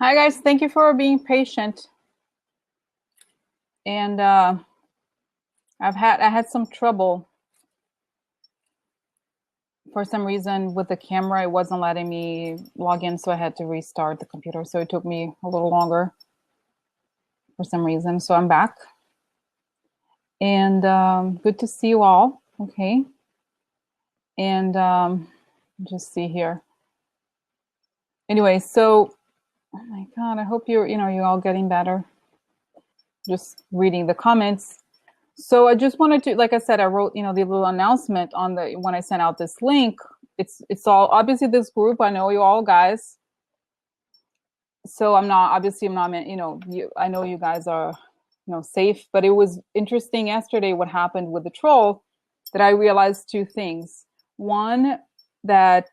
Hi guys, thank you for being patient. And I had some trouble for some reason with the camera. It wasn't letting me log in, so I had to restart the computer. So it took me a little longer for some reason. So I'm back, and good to see you all. Okay, and just see here. Anyway, so oh my God, I hope you're all getting better. Just reading the comments. So I just wanted to, like I said, I wrote, the little announcement on when I sent out this link. It's all obviously this group. I know you all guys. So I'm not I know you guys are, safe, but it was interesting yesterday what happened with the troll that I realized two things. One, that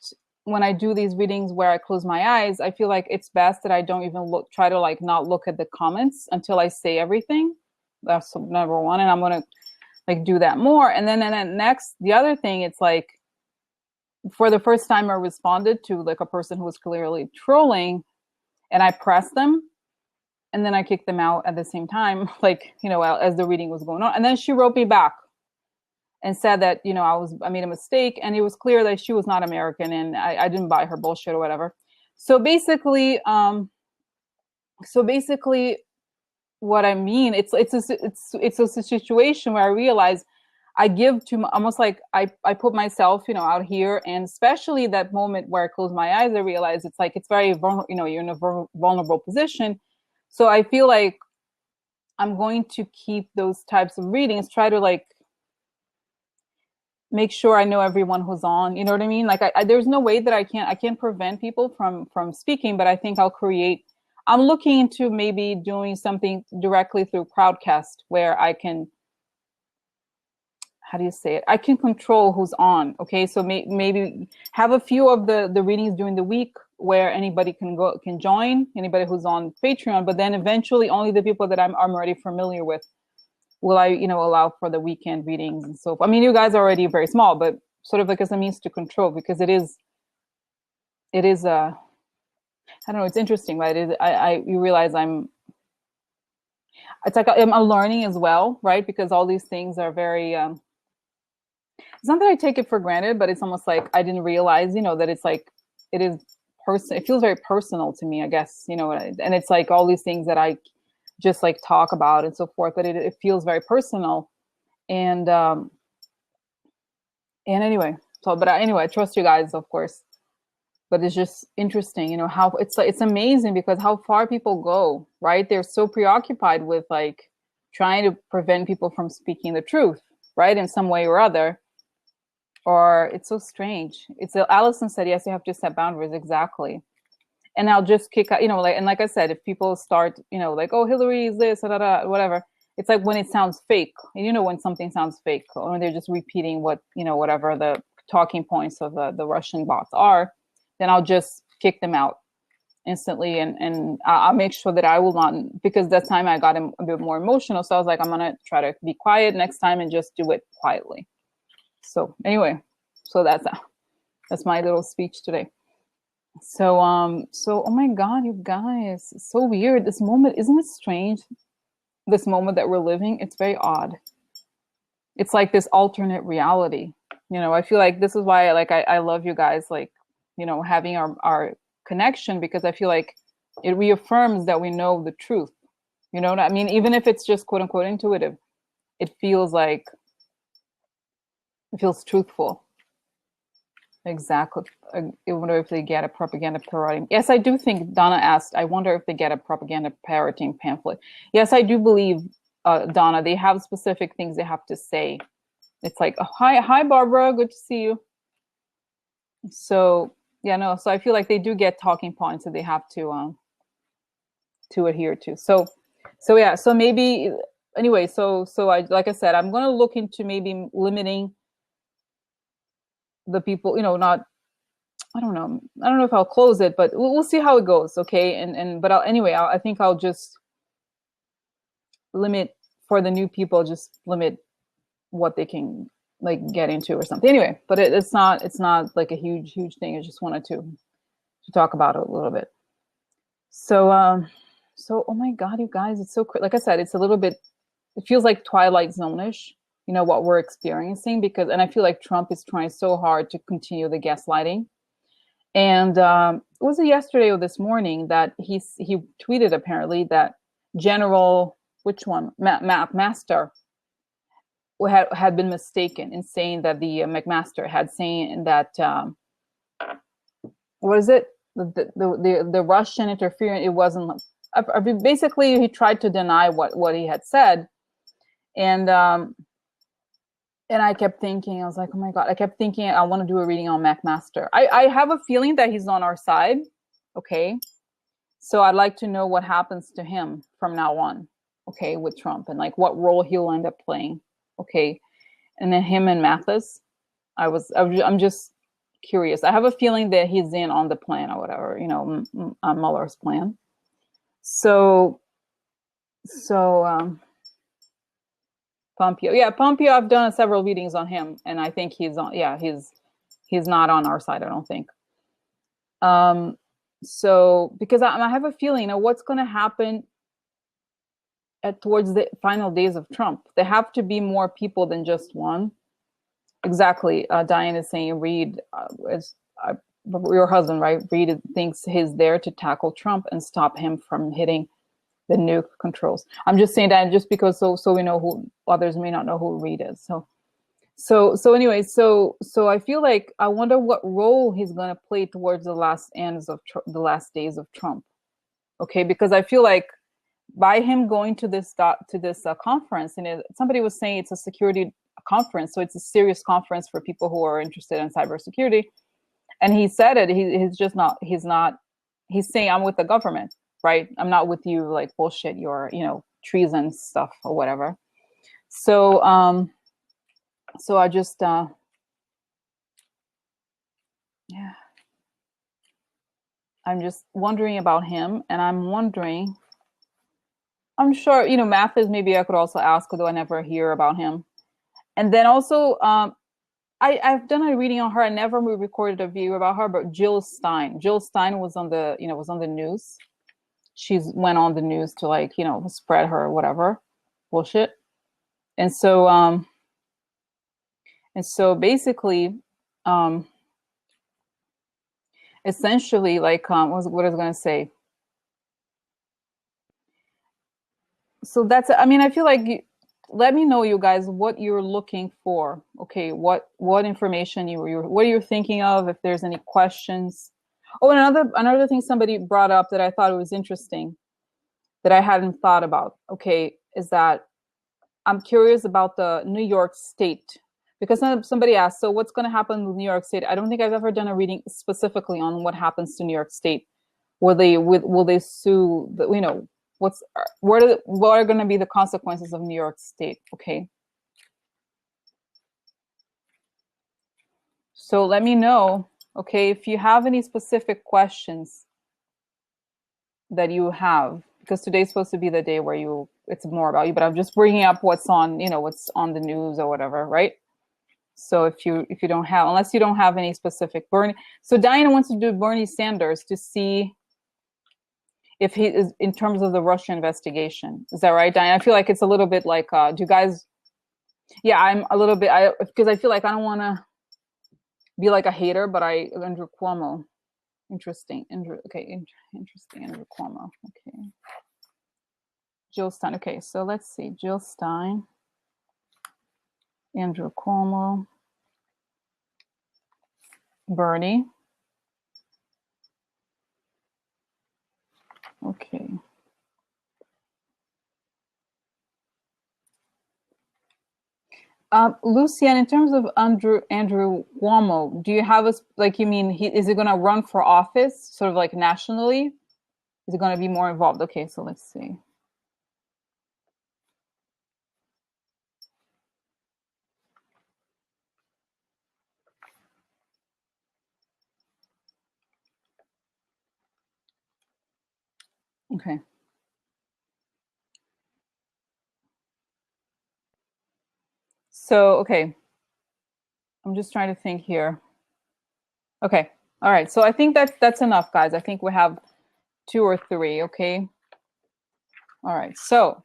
when I do these readings where I close my eyes, I feel like it's best that I don't even try to like not look at the comments until I say everything. That's number one. And I'm going to like do that more. And then next, the other thing, it's like, for the first time I responded to like a person who was clearly trolling, and I pressed them and then I kicked them out at the same time, like, as the reading was going on. And then she wrote me back and said that, I made a mistake, and it was clear that she was not American and I didn't buy her bullshit or whatever. So basically, what I mean, it's a situation where I realize I give too much, almost like I put myself, out here, and especially that moment where I close my eyes, I realize it's like, it's very vulnerable, you're in a vulnerable position. So I feel like I'm going to keep those types of readings, try to like make sure I know everyone who's on, you know what I mean? Like there's no way that I can't prevent people from speaking, but I think I'm looking into maybe doing something directly through Crowdcast where I can, how do you say it? I can control who's on. Okay, so maybe have a few of the readings during the week where anybody can join, anybody who's on Patreon, but then eventually only the people that I'm already familiar with will I, allow for the weekend readings and so forth. I mean, you guys are already very small, but sort of like as a means to control, because it is I don't know, it's interesting, right? You realize it's like I'm learning as well, right? Because all these things are very, it's not that I take it for granted, but it's almost like I didn't realize, that it's like, it feels very personal to me, I guess, and it's like all these things that I just like talk about and so forth, but it feels very personal. And anyway, I trust you guys, of course, but it's just interesting, how it's amazing because how far people go, right? They're so preoccupied with like trying to prevent people from speaking the truth, right? In some way or other. Or it's so strange. Allison said, yes, you have to set boundaries. Exactly. And I'll just kick out, like I said, if people start, like, oh, Hillary is this, whatever. It's like when it sounds fake, and when something sounds fake, or when they're just repeating what, whatever the talking points of the Russian bots are, then I'll just kick them out instantly. And I'll make sure that I will not, because that time I got a bit more emotional. So I was like, I'm going to try to be quiet next time and just do it quietly. So anyway, so that's my little speech today. So oh my God, you guys, it's so weird. This moment, isn't it strange? This moment that we're living, it's very odd. It's like this alternate reality. I feel like this is why I love you guys, like, having our connection, because I feel like it reaffirms that we know the truth. You know what I mean? Even if it's just quote unquote intuitive, it feels truthful. Exactly. I wonder if they get a propaganda parroting. Yes, I do think Donna asked, I wonder if they get a propaganda parroting pamphlet. Yes, I do believe, Donna, they have specific things they have to say. It's like, oh, hi, Barbara, good to see you. So, yeah, no, so I feel like they do get talking points that they have to adhere to. So yeah, so maybe, anyway, so I, like I said, I'm going to look into maybe limiting the people, not, I don't know if I'll close it, but we'll see how it goes. Okay. But I think I'll just limit for the new people, just limit what they can like get into or something. Anyway, but it's not like a huge thing. I just wanted to talk about it a little bit. So oh my God, you guys, it's so like I said, it's a little bit, it feels like Twilight Zone-ish, what we're experiencing, because, and I feel like Trump is trying so hard to continue the gaslighting. And was it yesterday or this morning that he tweeted apparently that General, which one, Master, had been mistaken in saying that the McMaster had saying that what is it, the Russian interference, it wasn't, basically he tried to deny what he had said. And I kept thinking, I was like, oh my God, I kept thinking I want to do a reading on McMaster. I have a feeling that he's on our side. Okay. So I'd like to know what happens to him from now on. Okay. With Trump, and like what role he'll end up playing. Okay. And then him and Mathis, I'm just curious. I have a feeling that he's in on the plan or whatever, Mueller's plan. So Pompeo. Yeah, Pompeo, I've done several readings on him, and I think he's not on our side, I don't think. So because I have a feeling, what's going to happen towards the final days of Trump. There have to be more people than just one. Exactly. Diane is saying, Reed, your husband, right? Reed thinks he's there to tackle Trump and stop him from hitting the nuke controls. I'm just saying that just because so we know who, others may not know who Reed is. So anyway, so I feel like I wonder what role he's going to play towards the last days of Trump. Okay, because I feel like by him going to this conference, and somebody was saying it's a security conference, so it's a serious conference for people who are interested in cybersecurity. And he said it. He's saying, I'm with the government, right? I'm not with you like bullshit, your treason stuff or whatever. So I just yeah, I'm just wondering about him, and I'm sure Mathis, maybe I could also ask, although I never hear about him. And then also I've done a reading on her. I never recorded a video about her, but Jill Stein. Jill Stein was on the news. She's went on the news to spread her whatever bullshit. And so basically, essentially, what was I going to say? So I feel like let me know, you guys, what you're looking for. Okay, what information what you're thinking of, if there's any questions. Oh, and another thing somebody brought up that I thought was interesting that I hadn't thought about, okay, is that I'm curious about the New York State, because somebody asked, so what's going to happen with New York State? I don't think I've ever done a reading specifically on what happens to New York State. Will they sue what are going to be the consequences of New York State? Okay. So let me know, okay, if you have any specific questions that you have, because today's supposed to be the day where it's more about you, but I'm just bringing up what's on the news or whatever, right? So if you don't have, unless you don't have any specific Bernie. So Diana wants to do Bernie Sanders to see if he is in terms of the Russia investigation. Is that right, Diane? I feel like it's a little bit like, do you guys? Yeah, I'm a little bit. Because I feel like I don't want to be like a hater, but Andrew Cuomo, interesting. Interesting. Andrew Cuomo. Okay. Jill Stein. Okay, so let's see. Jill Stein, Andrew Cuomo, Bernie. Okay. Lucian, in terms of Andrew Cuomo, do you have is he going to run for office, sort of like nationally? Is he going to be more involved? Okay, so let's see. Okay. So, okay. I'm just trying to think here. Okay. All right. So I think that's enough, guys. I think we have 2 or 3, okay? All right, so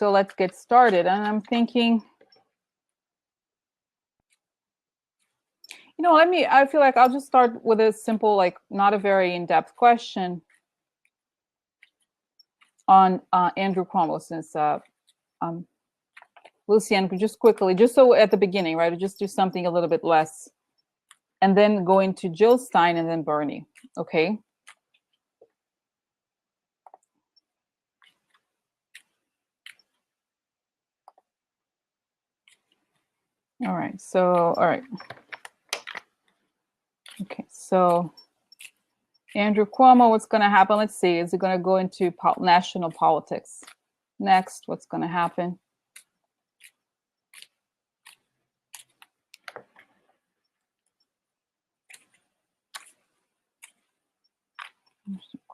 let's get started. And I'm thinking, I feel like I'll just start with a simple, like not a very in-depth question on Andrew Cuomo, since Lucienne could just quickly, just so at the beginning, right? Just do something a little bit less, and then go into Jill Stein and then Bernie, okay? All right, so, all right. Okay, so Andrew Cuomo, what's going to happen? Let's see. Is it going to go into national politics? Next, what's going to happen?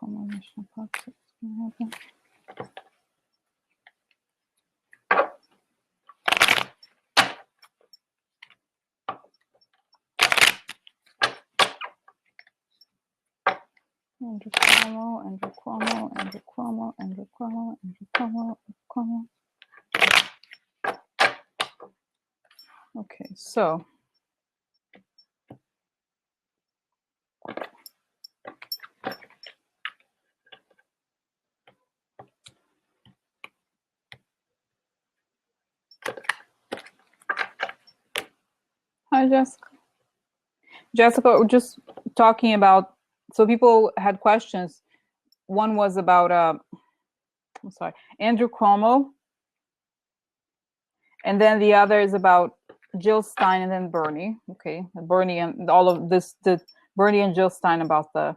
National politics. Going to happen. Andrew Cuomo, Andrew Cuomo, Andrew Cuomo, Andrew Cuomo, Andrew Cuomo, Cuomo. Okay, so hi, Jessica. Jessica, we're just talking about. So people had questions. One was about I'm sorry, Andrew Cuomo, and then the other is about Jill Stein and then Bernie. Okay, Bernie and all of this, the Bernie and Jill Stein about the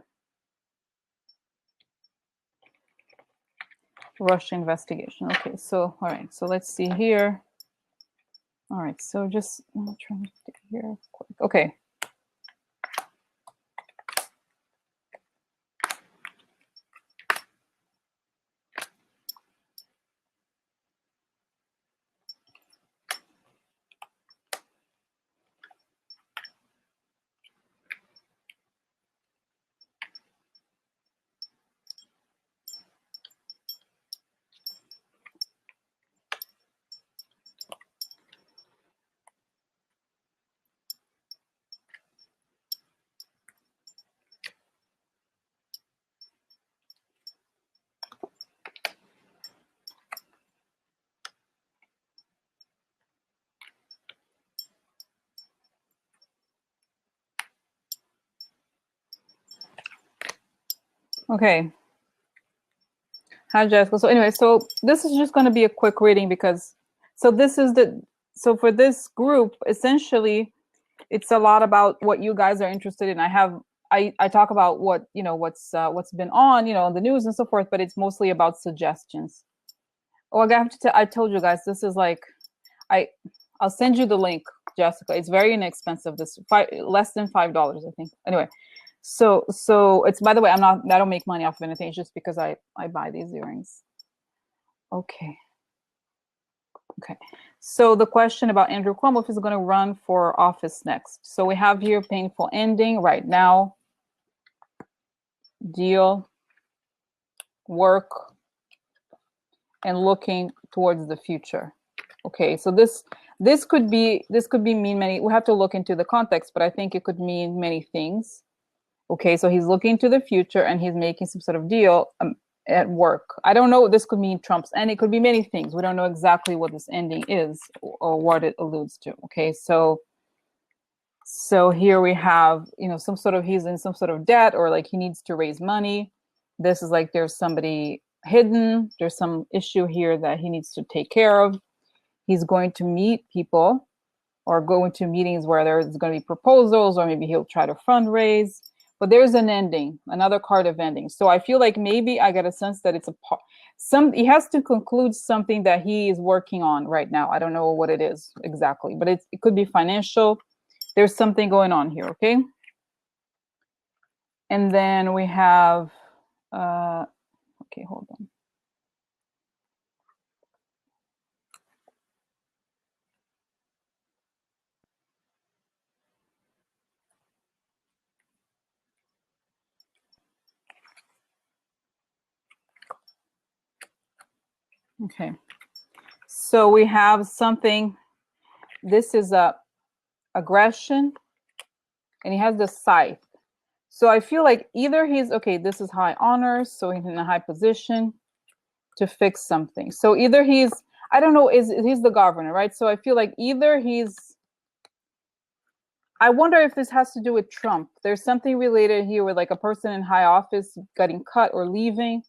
Russia investigation. Okay, so all right, so let's see here. All right, so just I'm trying to stick here quick. Okay. Okay. Hi, Jessica. So anyway, so this is just going to be a quick reading because, so this is so for this group, essentially, it's a lot about what you guys are interested in. I talk about what, what's been on, the news and so forth, but it's mostly about suggestions. Oh, I told you guys, this is like, I'll send you the link, Jessica. It's very inexpensive. Less than $5, I think. Anyway, so it's, by the way, I don't make money off of anything. It's just because I buy these earrings. Okay. So the question about Andrew Cuomo, if he's going to run for office next. So we have here painful ending right now, deal, work, and looking towards the future. Okay, so this could mean many. We have to look into the context, but I think it could mean many things. Okay, so he's looking to the future and he's making some sort of deal at work. I don't know. This could mean Trump's, and it could be many things. We don't know exactly what this ending is or what it alludes to. Okay, so here we have, some sort of, he's in some sort of debt, or like he needs to raise money. This is like there's somebody hidden. There's some issue here that he needs to take care of. He's going to meet people or go into meetings where there's going to be proposals, or maybe he'll try to fundraise. But there's an ending, another card of ending. So I feel like maybe I get a sense that it's he has to conclude something that he is working on right now. I don't know what it is exactly, but it could be financial. There's something going on here, okay? And then we have, okay, hold on. Okay. So we have something, this is a aggression, and he has the scythe. So I feel like either he's, okay, this is high honors, so he's in a high position to fix something. So either he's, I don't know, he's the governor, right? So I feel like either he's, I wonder if this has to do with Trump. There's something related here with like a person in high office getting cut or leaving,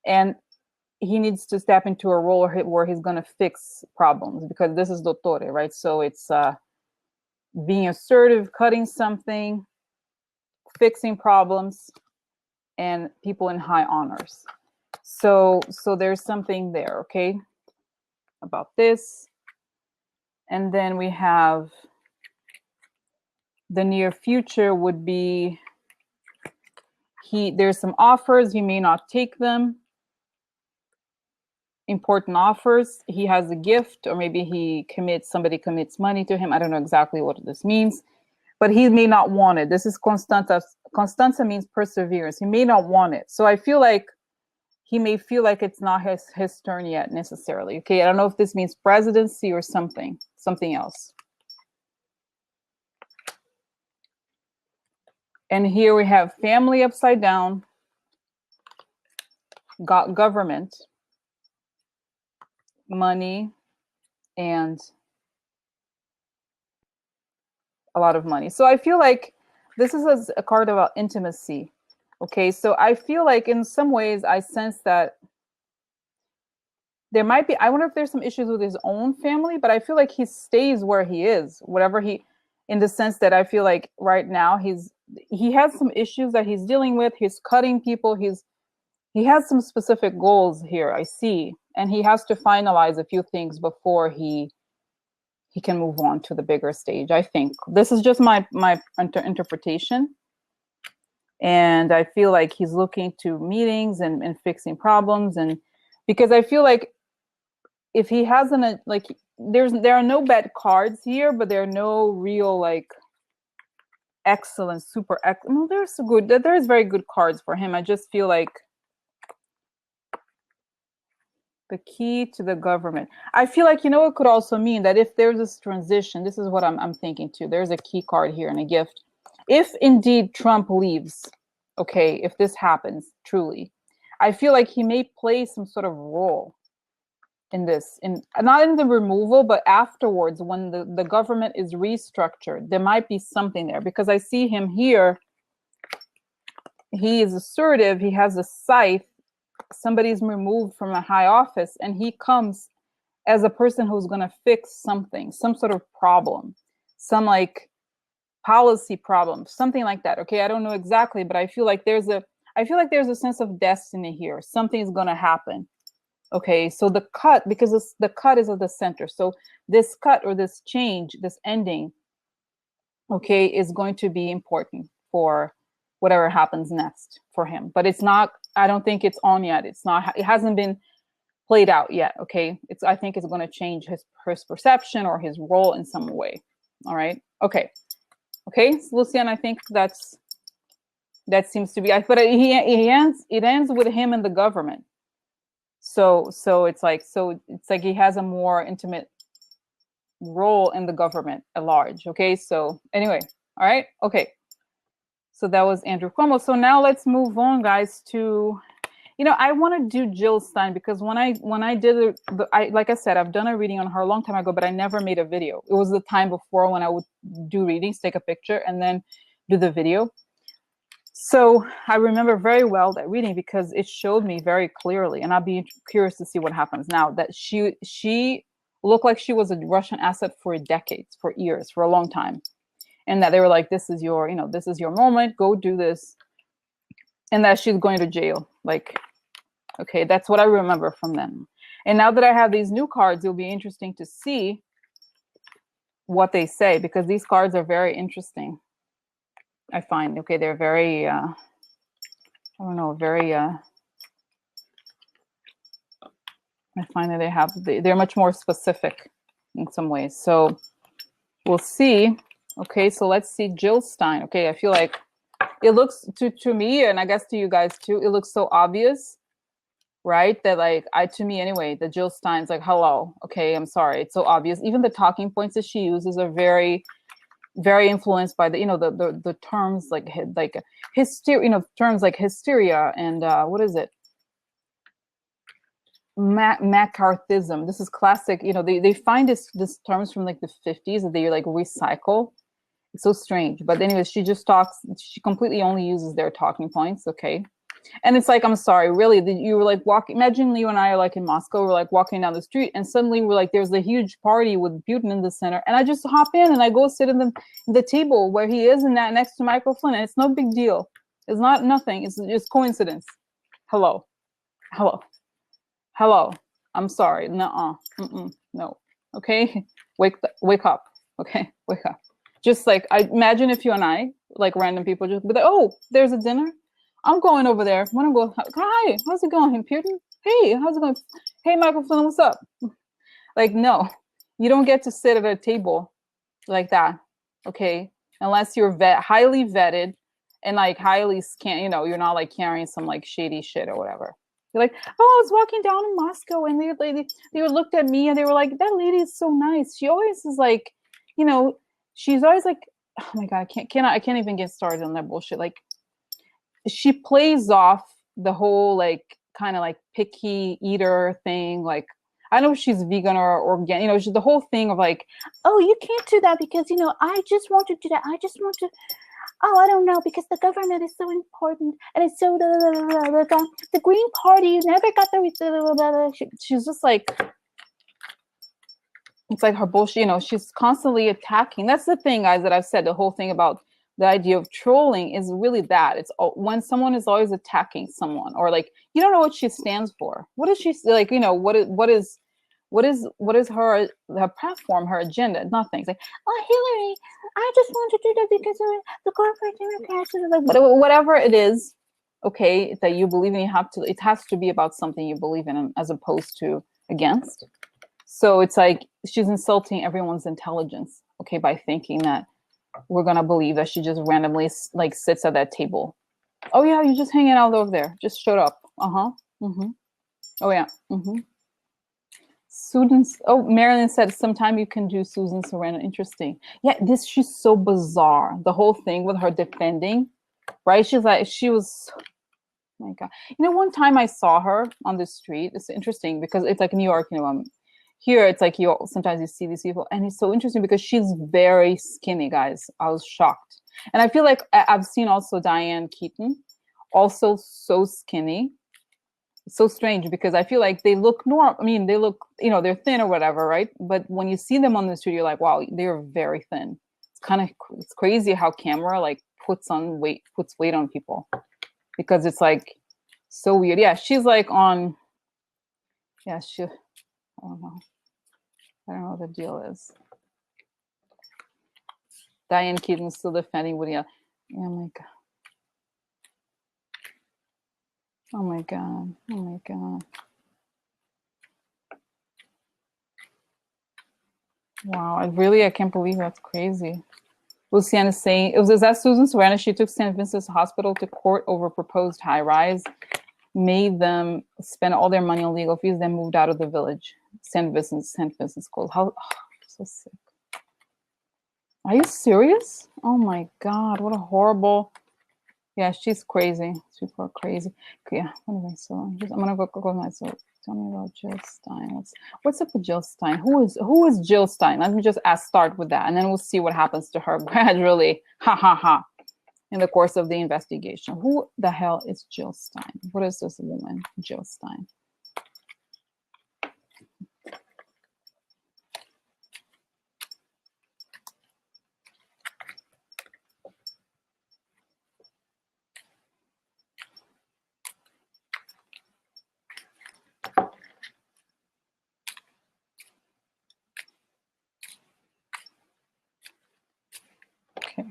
and he needs to step into a role where he's going to fix problems, because this is dottore, right? So it's being assertive, cutting something, fixing problems, and people in high honors. So there's something there, okay, about this. And then we have the near future would be there's some offers, he may not take them. Important offers. He has a gift, or maybe somebody commits money to him. I don't know exactly what this means, but he may not want it. This is Constanza. Constanza means perseverance. He may not want it. So I feel like he may feel like it's not his turn yet necessarily. Okay, I don't know if this means presidency or something else. And here we have family upside down, got government, money, and a lot of money. So I feel like this is a card about intimacy. Okay, so I feel like in some ways I sense that there might be, I wonder if there's some issues with his own family, but I feel like he stays where he is, whatever in the sense that I feel like right now he has some issues that he's dealing with. He's cutting people. He has some specific goals here, I see, and he has to finalize a few things before he can move on to the bigger stage. I think this is just my interpretation. And I feel like he's looking to meetings and fixing problems, and because I feel like if he hasn't, like, there are no bad cards here, but there are no real like excellent, well, there's very good cards for him. I just feel like the key to the government. I feel like, it could also mean that if there's this transition, this is what I'm thinking too. There's a key card here and a gift. If indeed Trump leaves, okay, if this happens truly, I feel like he may play some sort of role in this, not in the removal, but afterwards when the government is restructured, there might be something there, because I see him here. He is assertive. He has a scythe. Somebody's removed from a high office, and he comes as a person who's going to fix something, some sort of problem, some like policy problem, something like that. Okay, I don't know exactly, but I feel like there's a sense of destiny here. Something's going to happen. Okay, so the cut, because the cut is at the center. So this cut or this change, this ending, okay, is going to be important for whatever happens next for him. But it's not, I don't think it's on yet. It hasn't been played out yet. Okay, I think it's going to change his perception or his role in some way. All right. Okay, so Lucian, I think that seems to be, but it ends with him and the government. So it's like he has a more intimate role in the government at large. Okay, so anyway, all right, okay. So that was Andrew Cuomo. So now let's move on, guys, to, I want to do Jill Stein, because when I did like I said, I've done a reading on her a long time ago, but I never made a video. It was the time before when I would do readings, take a picture, and then do the video. So I remember very well that reading, because it showed me very clearly, and I'll be curious to see what happens now, that she looked like she was a Russian asset for decades, for years, for a long time. And that they were like, this is your moment, go do this. And that she's going to jail. Like, okay, that's what I remember from them. And now that I have these new cards, it'll be interesting to see what they say, because these cards are very interesting. I find, okay, they're very, I don't know, very, I find that they're much more specific in some ways. So we'll see. Okay, so let's see Jill Stein. Okay, I feel like it looks to me, and I guess to you guys too, it looks so obvious right? That like to me anyway, the Jill Stein's like, hello, okay, I'm sorry, it's so obvious. Even the talking points that she uses are very, very influenced by the, you know, the terms like hysteria, you know, terms like hysteria and what is it? McCarthyism. This is classic. You know, they find this terms from like the 50s that they like recycle. It's so strange. But anyway, she just talks. She completely only uses their talking points. Okay, and it's like, I'm sorry, really, you were like walking. Imagine you and I are like in Moscow. We're like walking down the street, and suddenly we're like, there's a huge party with Putin in the center, and I just hop in and I go sit in the table where he is, and that next to Michael Flynn, and it's no big deal. It's not nothing. It's just coincidence. Hello, hello. Hello, I'm sorry. Nuh-uh. No. Okay, wake up. Okay, wake up. Just like, I imagine if you and I, like random people, just be like, oh, there's a dinner. I'm going over there. Want to go? Hi, how's it going, Putin? Hey, how's it going? Hey, Michael Flynn, what's up? Like, no, you don't get to sit at a table like that. Okay, unless you're highly vetted and like highly you know, you're not like carrying some like shady shit or whatever. You're like, oh, I was walking down in Moscow and they looked at me and they were like, that lady is so nice. She always is like, you know, she's always like, oh my god, I can't even get started on that bullshit. Like, she plays off the whole like kind of like picky eater thing. Like, I know she's vegan or organic, you know, the whole thing of like, oh, you can't do that because, you know, I just want to do that. I just want to, oh, I don't know, because the government is so important and it's so, the Green Party never got the, she's just like, it's like her bullshit, you know, she's constantly attacking. That's the thing, guys, that I've said, the whole thing about the idea of trolling is really that. It's when someone is always attacking someone, or like, you don't know what she stands for. What is she like, you know, what is her platform, her agenda? Nothing. It's like, oh, Hillary, I just want to do that because of the corporate Democrats, like, whatever it is, okay, that you believe in, it has to be about something you believe in as opposed to against. So it's like she's insulting everyone's intelligence, okay, by thinking that we're gonna believe that she just randomly like sits at that table. Oh yeah, you're just hanging out over there. Just shut up. Uh-huh. Mm-hmm. Oh yeah. Mm-hmm. Susan's. Oh, Marilyn said sometime you can do Susan Sarandon. Interesting. Yeah, she's so bizarre. The whole thing with her defending, right? She's like, she was. Oh my God. You know, one time I saw her on the street. It's interesting because it's like New York, you know, here it's like sometimes you see these people and it's so interesting because she's very skinny, guys. I was shocked. And I feel like I've seen also Diane Keaton, also so skinny. It's so strange because I feel like they look normal. I mean, they look, you know, they're thin or whatever, right? But when you see them on the street, you're like, wow, they're very thin. It's crazy how camera like puts weight on people, because it's like so weird. Yeah, she's like on, yeah, I don't know. I don't know what the deal is. Diane Keaton still defending Woody Allen. Oh my God. Oh my God. Oh my God. Wow. I can't believe that's crazy. Luciana is saying, is that Susan Sarandon? She took St. Vincent's Hospital to court over proposed high rise, made them spend all their money on legal fees, then moved out of the village. St. Vincent's closed. How, so sick. Are you serious? Oh my God. What a horrible. Yeah, she's crazy. Super crazy. Yeah. Anyway, so I'm gonna go myself. Tell me about Jill Stein. What's up with Jill Stein? Who is Jill Stein? Let me just start with that, and then we'll see what happens to her gradually. Ha ha ha. In the course of the investigation, who the hell is Jill Stein? What is this woman, Jill Stein? Okay.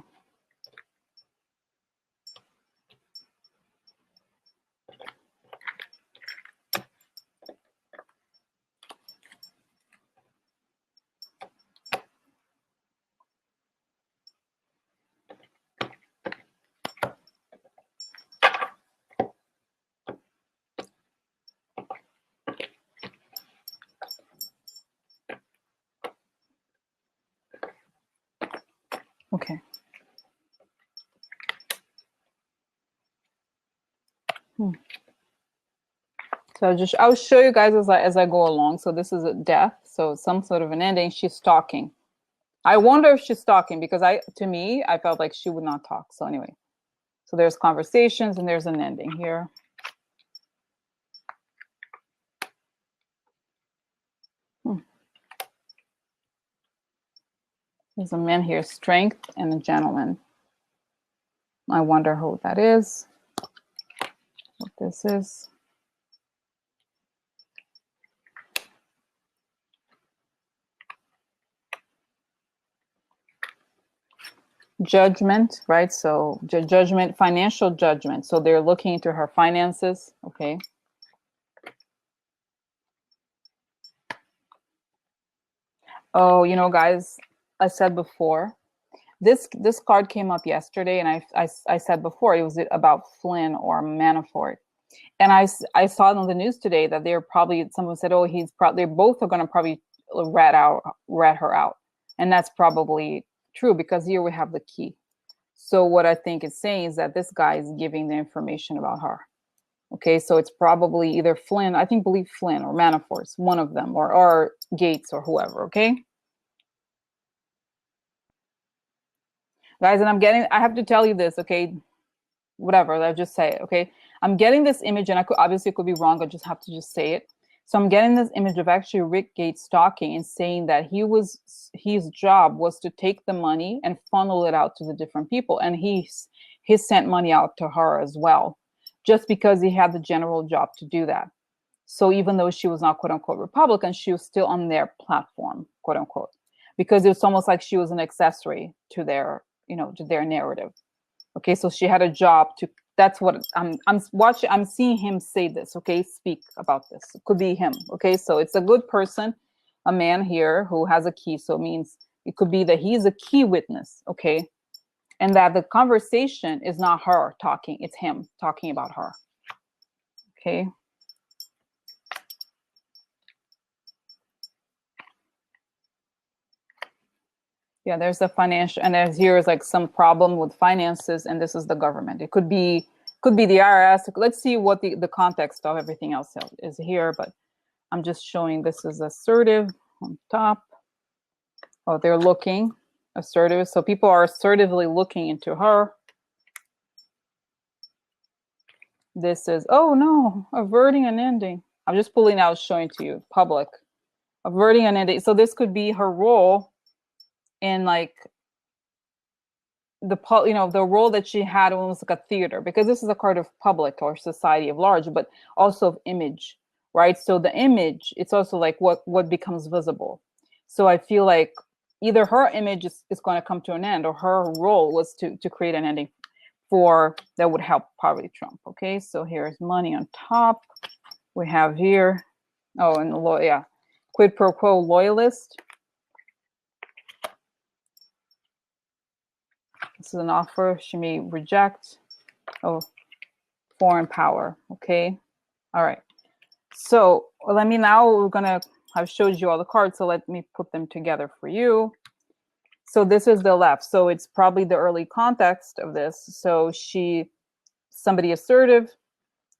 Hmm. So I'll show you guys as I go along. So this is a death. So some sort of an ending. She's stalking. I wonder if she's stalking because to me, I felt like she would not talk. So anyway, so there's conversations and there's an ending here. There's a man here, strength and a gentleman. I wonder who that is, what this is. Judgment, right? So judgment, financial judgment. So they're looking into her finances, okay? Oh, you know, guys, I said before, this card came up yesterday, and I said before it was about Flynn or Manafort. And I saw it on the news today that they're probably, someone said, oh, they're both are going to probably rat her out. And that's probably true because here we have the key. So what I think it's saying is that this guy is giving the information about her. Okay, so it's probably either Flynn, believe Flynn or Manafort's, one of them, or Gates or whoever, okay? Guys, and I have to tell you this, okay? Whatever, let's just say it, okay? I'm getting this image, and obviously it could be wrong, I just have to just say it. So I'm getting this image of actually Rick Gates talking and saying that his job was to take the money and funnel it out to the different people. And he sent money out to her as well, just because he had the general job to do that. So even though she was not quote unquote Republican, she was still on their platform, quote unquote, because it was almost like she was an accessory to their, to their narrative. Okay, so she had a job to. That's what I'm watching. I'm seeing him say this. Okay, speak about this. It could be him. Okay, so it's a good person, a man here who has a key. So it means it could be that he's a key witness. Okay, and that the conversation is not her talking; it's him talking about her. Okay. Yeah, there's the financial, and here is like some problem with finances, and this is the government. It could be the IRS. Let's see what the context of everything else is here, but I'm just showing this is assertive on top. Oh, they're looking assertive. So people are assertively looking into her. This is, oh no, averting an ending. I'm just pulling out, showing to you, public. Averting an ending. So this could be her role in like the role that she had almost like a theater, because this is a card of public or society of large, but also of image, right? So the image, it's also like what becomes visible. So I feel like either her image is going to come to an end, or her role was to create an ending that would help probably Trump. Okay, so here's money on top. We have here, oh, and yeah, quid pro quo loyalist. This is an offer she may reject. Oh, foreign power. Okay. All right. So I've showed you all the cards. So let me put them together for you. So this is the left. So it's probably the early context of this. So somebody assertive,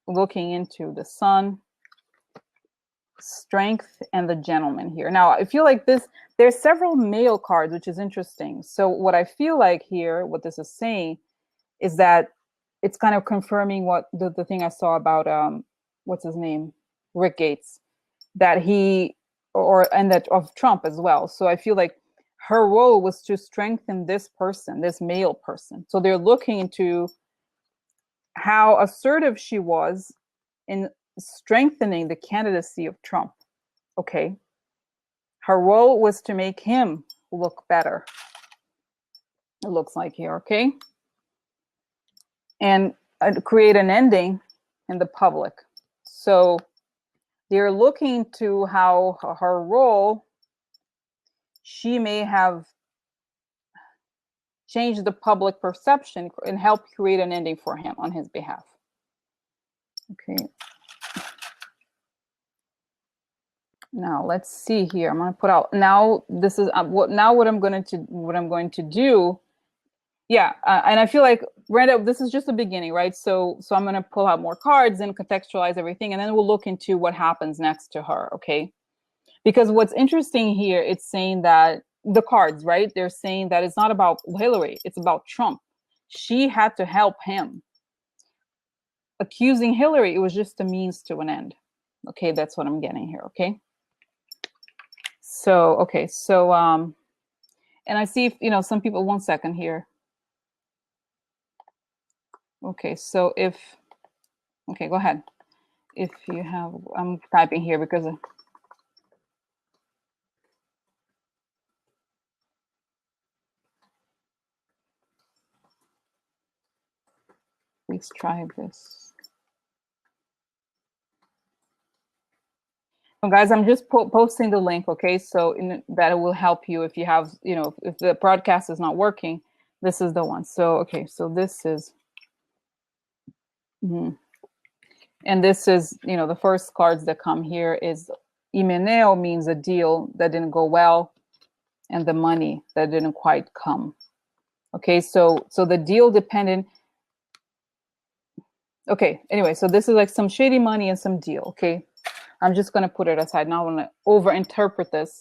looking into the sun, strength, and the gentleman here. Now I feel like there's several male cards, which is interesting. So what I feel like here, what this is saying is that it's kind of confirming what the thing I saw about what's his name, Rick Gates, that and that of Trump as well. So I feel like her role was to strengthen this person, this male person. So they're looking into how assertive she was in strengthening the candidacy of Trump. Okay. Her role was to make him look better. It looks like here, okay? And create an ending in the public. So they're looking to how her role, she may have changed the public perception and help create an ending for him on his behalf. Okay. Now let's see here. I'm going to put out now. This is what I'm going to do Yeah, and I feel like Randa, this is just the beginning, right? So I'm going to pull out more cards and contextualize everything, and then we'll look into what happens next to her, okay? Because what's interesting here, it's saying that the cards, right? They're saying that it's not about Hillary, it's about Trump. She had to help him. Accusing Hillary, it was just a means to an end. Okay, that's what I'm getting here, okay? So, okay, so, and I see, some people, one second here. Okay, so okay, go ahead. If you have, I'm typing here because please try this. So guys, I'm just posting the link, okay? So that will help you if you have, if the broadcast is not working, this is the one. So, okay, so this is, and this is, the first cards that come here is Imeneo, means a deal that didn't go well, and the money that didn't quite come. Okay, so the deal dependent. Okay, anyway, so this is like some shady money and some deal, okay? I'm just going to put it aside. Now I'm going to over-interpret this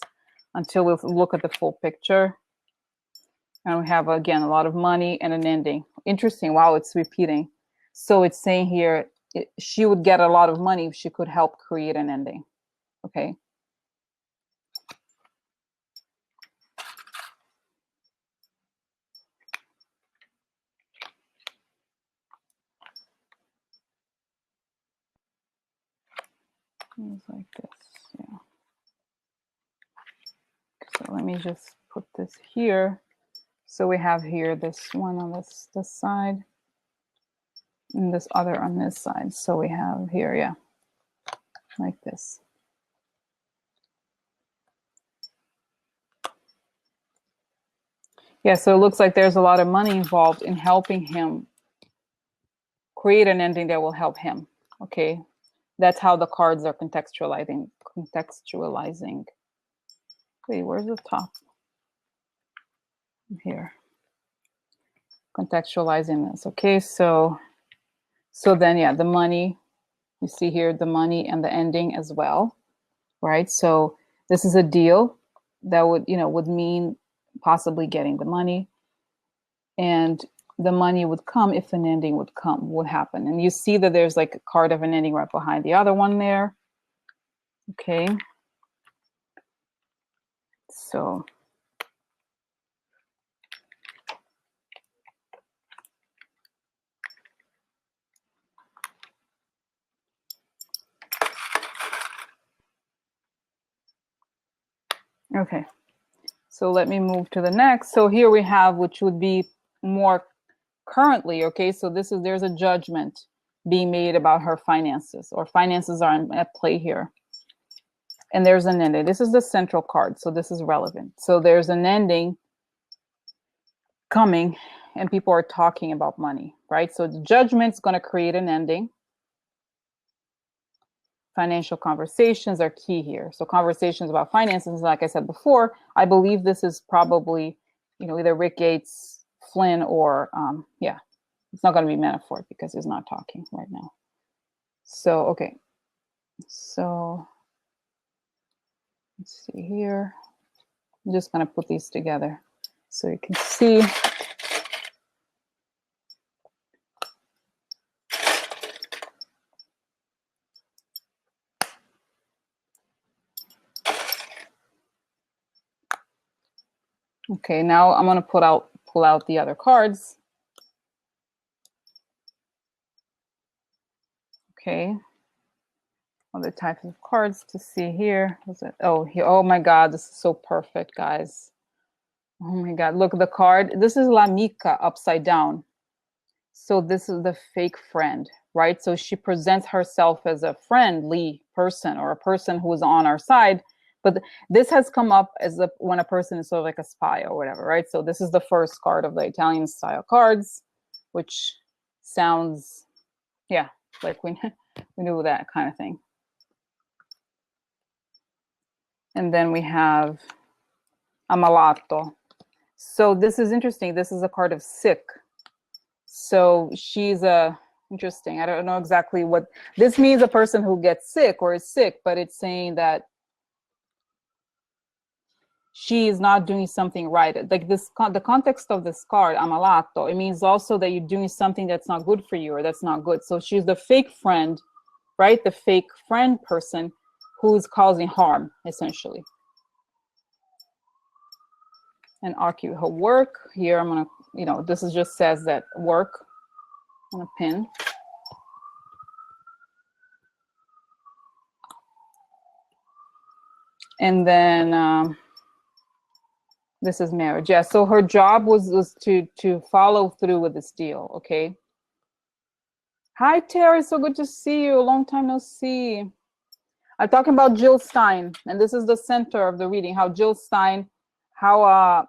until we look at the full picture. And we have, again, a lot of money and an ending. Interesting. Wow, it's repeating. So it's saying here, she would get a lot of money if she could help create an ending. Okay. It's like this, yeah. So let me just put this here. So we have here this one on this side, and this other on this side. So we have here, yeah, like this. Yeah, so it looks like there's a lot of money involved in helping him create an ending that will help him. Okay, that's how the cards are contextualizing. Wait, where's the top? Here. Contextualizing this. Okay, so then, yeah, the money, you see here the money and the ending as well, right? So this is a deal that would mean possibly getting the money, and the money would come if an ending would happen. And you see that there's like a card of an ending right behind the other one there. Okay. So okay. So let me move to the next. So here we have, which would be more currently, okay? So there's a judgment being made about her finances, or finances are at play here. And there's an ending. This is the central card, so this is relevant. So there's an ending coming, and people are talking about money, right? So the judgment's going to create an ending. Financial conversations are key here. So conversations about finances, like I said before, I believe this is probably, either Rick Gates, Flynn, or yeah, it's not going to be Manafort because he's not talking right now. So, okay. So let's see here. I'm just going to put these together so you can see. Okay, now I'm going to pull out the other cards. Okay. Other types of cards to see here. What's it? Oh, here. Oh my God, this is so perfect, guys. Oh my God, look at the card. This is La Mica upside down. So this is the fake friend, right? So she presents herself as a friendly person, or a person who is on our side. But this has come up as when a person is sort of like a spy or whatever, right? So this is the first card of the Italian style cards, which sounds, yeah, like we knew that kind of thing. And then we have Amalato. So this is interesting. This is a card of sick. So she's interesting. I don't know exactly what this means, a person who gets sick or is sick, but it's saying that she is not doing something right. Like this, the context of this card, amalato, it means also that you're doing something that's not good for you or that's not good. So she's the fake friend, right? The fake friend person who's causing harm, essentially. And argue her work. Here I'm gonna, this is just says that work on a pin. And then this is marriage. Yeah, so her job was to follow through with this deal, okay? Hi, Terry, so good to see you. A long time no see. I'm talking about Jill Stein, and this is the center of the reading, how Jill Stein, how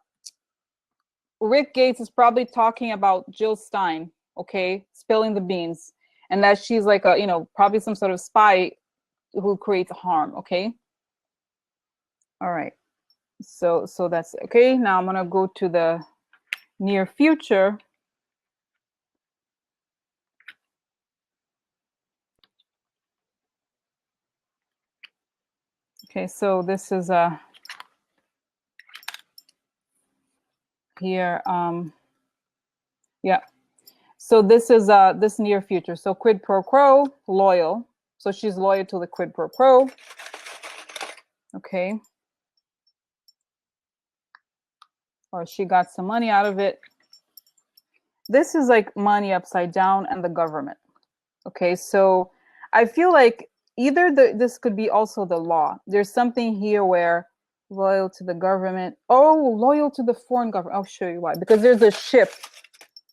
Rick Gates is probably talking about Jill Stein, okay, spilling the beans, and that she's like a, probably some sort of spy who creates harm, okay? All right. So that's okay. Now I'm gonna go to the near future. Okay, so this is here. Yeah. So this is this near future. So quid pro quo, loyal. So she's loyal to the quid pro quo. Okay. Or she got some money out of it. This is like money upside down and the government. Okay, so I feel like either this could be also the law. There's something here where loyal to the government. Oh, loyal to the foreign government. I'll show you why. Because there's a ship.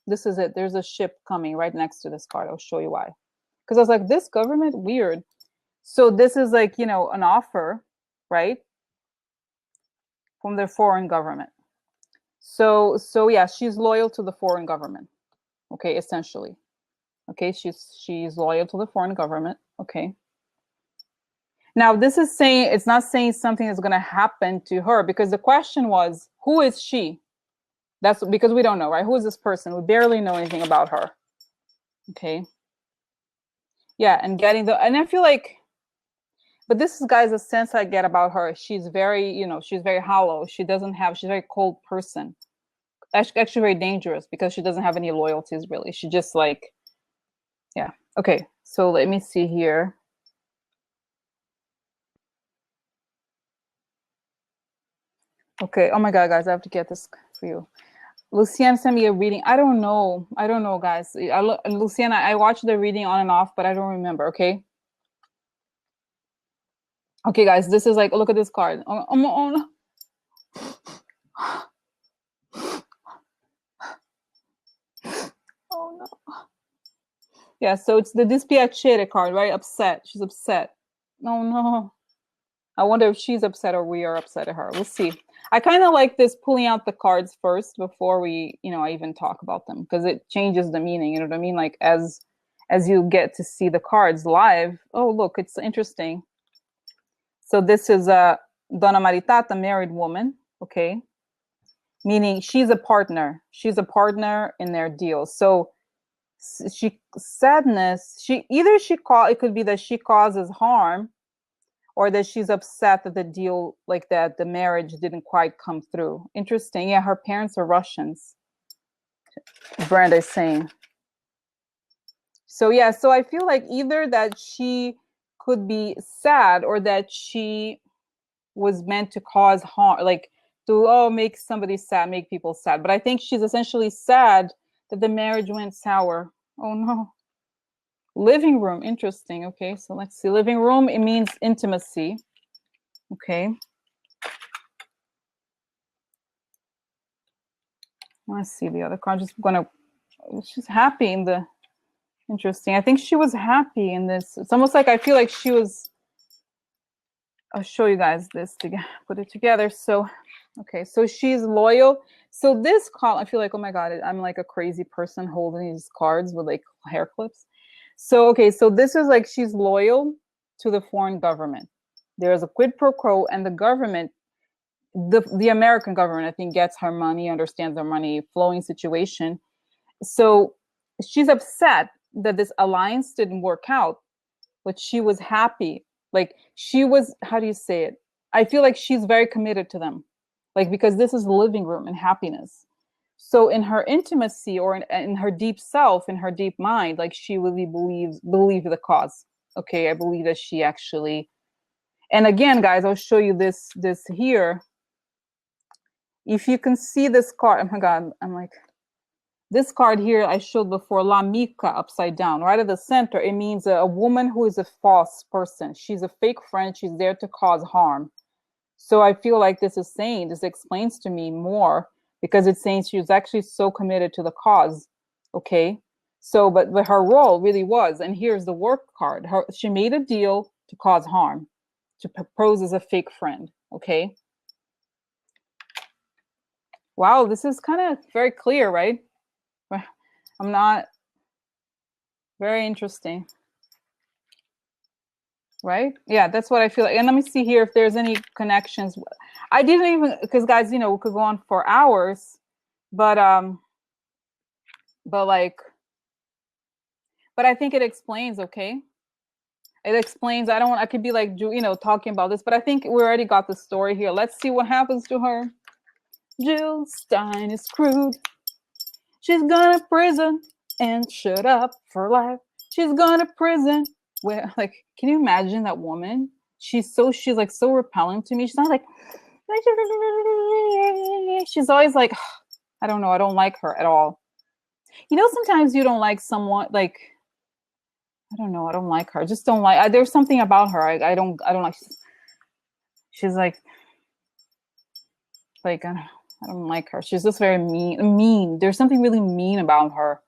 This is it. There's a ship coming right next to this card. I'll show you why. Because I was like, this government, weird. So this is like, an offer, right? From the foreign government. So yeah, she's loyal to the foreign government. Okay, essentially. Okay, she's loyal to the foreign government. Okay. Now this is saying, it's not saying something is going to happen to her, because the question was, who is she? That's because we don't know, right? Who is this person? We barely know anything about her. Okay. Yeah, and and I feel like, but this is, guys, a sense I get about her. She's very, she's very hollow. She's a very cold person. Actually very dangerous, because she doesn't have any loyalties, really. She just like, yeah. Okay, so let me see here. Okay, oh my God, guys, I have to get this for you. Luciana sent me a reading. I don't know, guys. Luciana, I watched the reading on and off, but I don't remember, okay? Okay, guys, this is like, look at this card. Oh no. Oh no. Yeah, so it's the dispiacere card, right? Upset. She's upset. Oh no. I wonder if she's upset or we are upset at her. We'll see. I kind of like this pulling out the cards first before we, I even talk about them, because it changes the meaning. You know what I mean? Like as you get to see the cards live. Oh, look, it's interesting. So this is Donna Maritata, married woman. Okay. Meaning she's a partner. She's a partner in their deal. So sadness, it could be that she causes harm, or that she's upset that the deal, like that, the marriage didn't quite come through. Interesting. Yeah, her parents are Russians. Brenda is saying. So yeah, so I feel like either that she could be sad, or that she was meant to cause harm, like to make somebody sad, make people sad. But I think she's essentially sad that the marriage went sour. Oh no. Living room, interesting. Okay, so let's see. Living room, it means intimacy. Okay. Let's see the other card. She's happy in the, interesting. I think she was happy in this. It's almost like I feel like she was, I'll show you guys this to put it together. So, okay, so she's loyal. So this card, I feel like, oh my God, I'm like a crazy person holding these cards with like hair clips. So, okay, so this is like she's loyal to the foreign government. There's a quid pro quo, and the government, the American government, I think, gets her money, understands her money flowing situation. So she's upset that this alliance didn't work out, but she was happy. Like she was, how do you say it? I feel like she's very committed to them, like because this is the living room and happiness. So in her intimacy or in her deep self, in her deep mind, like she really believe the cause. Okay, I believe that she actually. And again, guys, I'll show you this here. If you can see this card, oh my God, I'm like, this card here I showed before, La Mica, upside down, right at the center. It means a woman who is a false person. She's a fake friend. She's there to cause harm. So I feel like this explains to me more because it's saying she was actually so committed to the cause. Okay. So, but her role really was, and here's the work card. She made a deal to cause harm, to propose as a fake friend. Okay. Wow, this is kind of very clear, right? I'm not very interesting. Right? Yeah, that's what I feel like. And let me see here if there's any connections. I didn't even, because guys, you know, we could go on for hours, but like, but I think it explains, okay? It explains. I could be like, you know, talking about this, but I think we already got the story here. Let's see what happens to her. Jill Stein is screwed. She's gone to prison and shut up for life. She's gone to prison. Where, like, can you imagine that woman? She's like so repellent to me. She's not like, she's always like, I don't know, I don't like her at all. You know, sometimes you don't like someone, like, I don't know, I don't like her. I just don't like. There's something about her. I don't like. She's like I don't like her. She's just very mean. There's something really mean about her.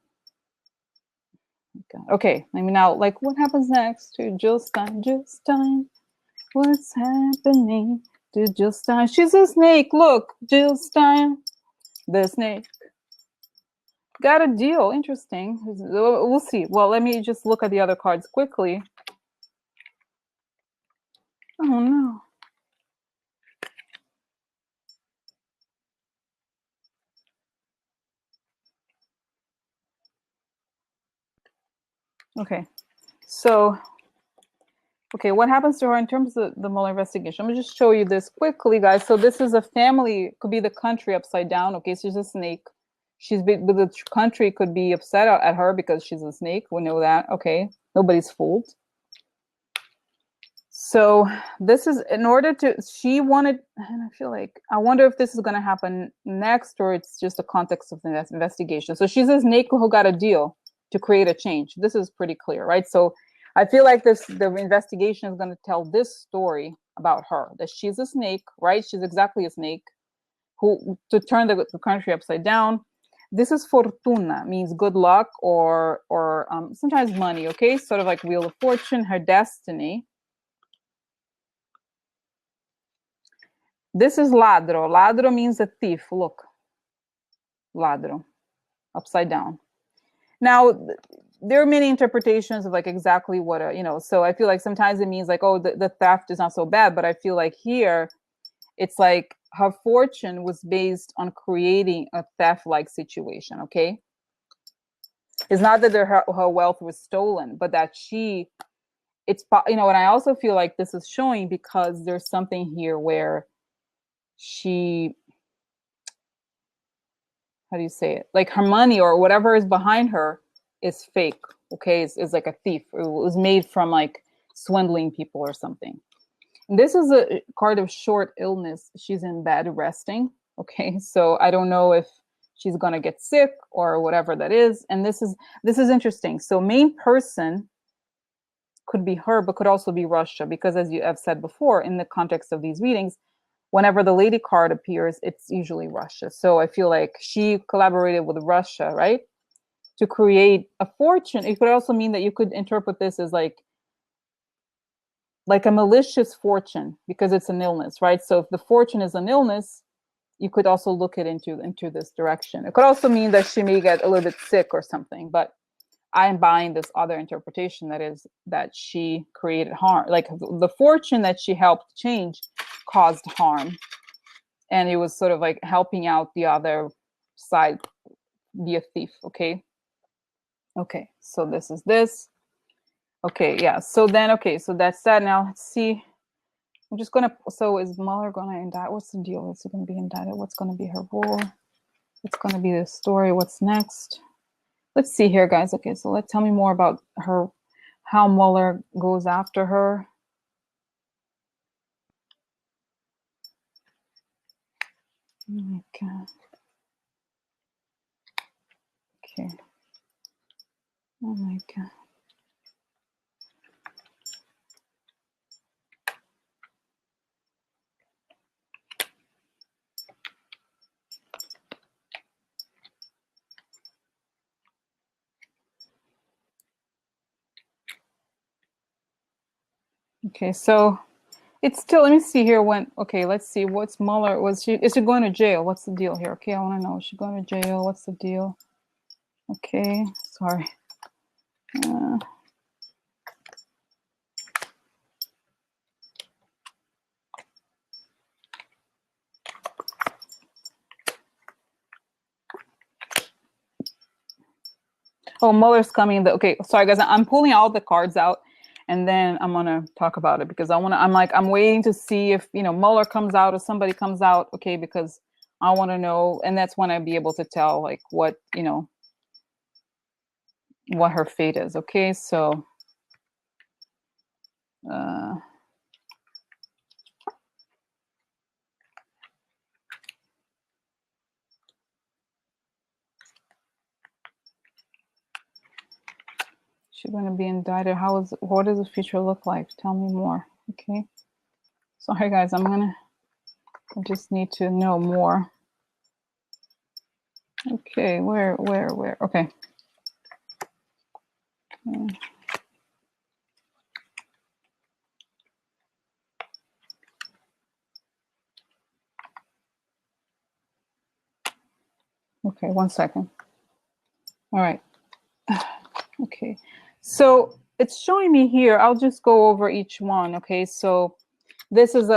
Okay, I mean now, like, what happens next to Jill Stein? Jill Stein, what's happening to Jill Stein? She's a snake. Look, Jill Stein, the snake. Got a deal. Interesting. We'll see. Well, let me just look at the other cards quickly. Oh no. Okay. So, okay, what happens to her in terms of the Mueller investigation? I'm gonna just show you this quickly, guys. So this is a family, could be the country upside down. Okay, so she's a snake. The country could be upset at her because she's a snake. We know that. Okay, nobody's fooled. So this is in order to, she wanted, and I feel like, I wonder if this is going to happen next or it's just the context of the investigation. So she's a snake who got a deal to create a change. This is pretty clear, right? So I feel like the investigation is going to tell this story about her, that she's a snake, right? She's exactly a snake who, to turn the country upside down. This is fortuna, means good luck or sometimes money, okay? Sort of like Wheel of Fortune, her destiny. This is ladro. Ladro means a thief. Look, ladro, upside down. Now, there are many interpretations of like exactly what, you know, so I feel like sometimes it means like, oh, the theft is not so bad. But I feel like here, it's like her fortune was based on creating a theft-like situation, okay? It's not that her wealth was stolen, but that it's, you know, and I also feel like this is showing because there's something here where she, how do you say it? Like her money or whatever is behind her is fake. Okay, is like a thief. It was made from like swindling people or something. And this is a card of short illness. She's in bed resting. Okay, so I don't know if she's gonna get sick or whatever that is. And this is interesting. So main person could be her, but could also be Russia, because as you have said before, in the context of these readings, whenever the lady card appears, it's usually Russia. So I feel like she collaborated with Russia, right? To create a fortune. It could also mean that you could interpret this as like a malicious fortune because it's an illness, right? So if the fortune is an illness, you could also look it into this direction. It could also mean that she may get a little bit sick or something, but I'm buying this other interpretation that is that she created harm. Like the fortune that she helped change caused harm. and he was sort of like helping out the other side, be a thief. Okay. Okay. So this is this. Okay. Yeah. So then, okay. So that's that. Now let's see. I'm just gonna. So is Mueller gonna indict? What's the deal? Is he gonna be indicted? What's gonna be her role? What's gonna be the story? What's next? Let's see here, guys. Okay. So tell me more about her. How Mueller goes after her. Oh my God. Okay. Oh my God. Okay, so it's still, let me see here when, okay, let's see, what's Mueller, is she going to jail? What's the deal here? Okay, I want to know, is she going to jail? What's the deal? Okay, sorry. Oh, Mueller's coming. Okay, sorry guys, I'm pulling all the cards out and then I'm gonna talk about it because I'm waiting to see if, Mueller comes out or somebody comes out, okay, because I want to know, and that's when I'd be able to tell like what, what her fate is. Okay, so she's going to be indicted. What does the future look like? Tell me more. Okay. Sorry guys, I just need to know more. Okay, where? Okay. Okay, 1 second. All right. Okay. So it's showing me here. I'll just go over each one. Okay. So this is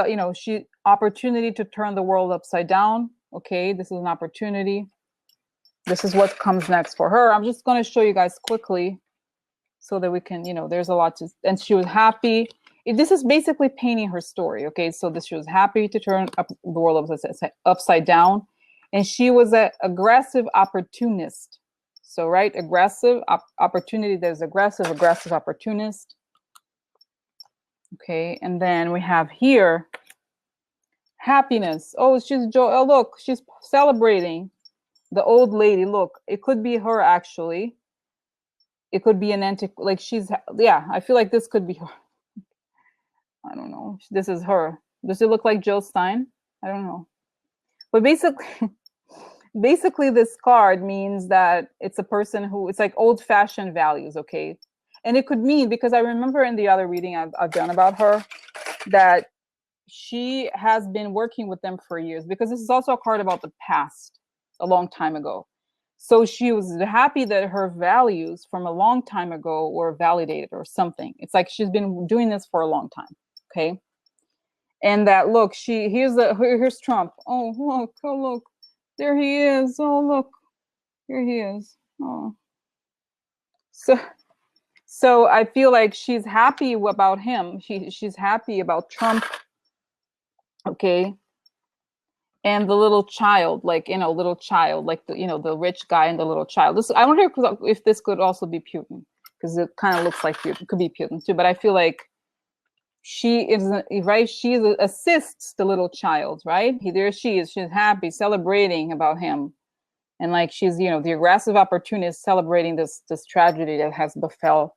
opportunity to turn the world upside down. Okay. This is an opportunity. This is what comes next for her. I'm just going to show you guys quickly so that we can, there's a lot to, and she was happy. This is basically painting her story. Okay. So she was happy to turn the world upside down. And she was an aggressive opportunist. So, right, aggressive opportunity. There's aggressive opportunist. Okay, and then we have here happiness. Oh, she's joy. Oh, look, she's celebrating the old lady. Look, it could be her actually. It could be an antique. Like yeah. I feel like this could be her. I don't know. This is her. Does it look like Jill Stein? I don't know. But basically this card means that it's a person who, it's like old-fashioned values. Okay, and it could mean, because I remember in the other reading I've done about her, that she has been working with them for years, because this is also a card about the past, a long time ago. So she was happy that her values from a long time ago were validated or something. It's like she's been doing this for a long time. Okay, and that, look, here's Trump. Oh look, there he is. Oh look, here he is. Oh, so I feel like she's happy about him. She's happy about Trump. Okay, and the little child, like little child, like the rich guy and the little child. I wonder if this could also be Putin, because it kind of looks like Putin. It could be Putin too, but I feel like she is right. She assists the little child, right? There she is. She's happy, celebrating about him. And like she's, the aggressive opportunist celebrating this tragedy that has befell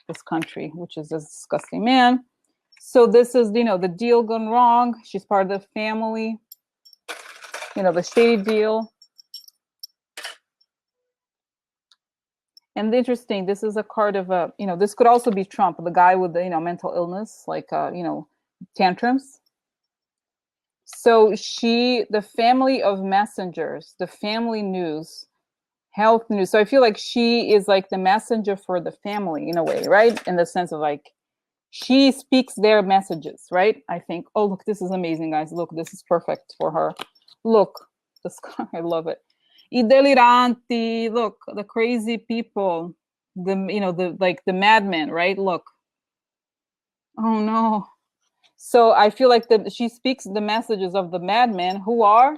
this country, which is a disgusting man. So this is, the deal gone wrong. She's part of the family, the shady deal. And interesting, this is a card of this could also be Trump, the guy with the, mental illness, like, tantrums. So the family of messengers, the family news, health news. So I feel like she is like the messenger for the family in a way, right? In the sense of like, she speaks their messages, right? I think, oh, look, this is amazing, guys. Look, this is perfect for her. Look, the sky, I love it. I deliranti, look, the crazy people, the, you know, the, like the madmen, right? Look. Oh no. So I feel like she speaks the messages of the madmen who are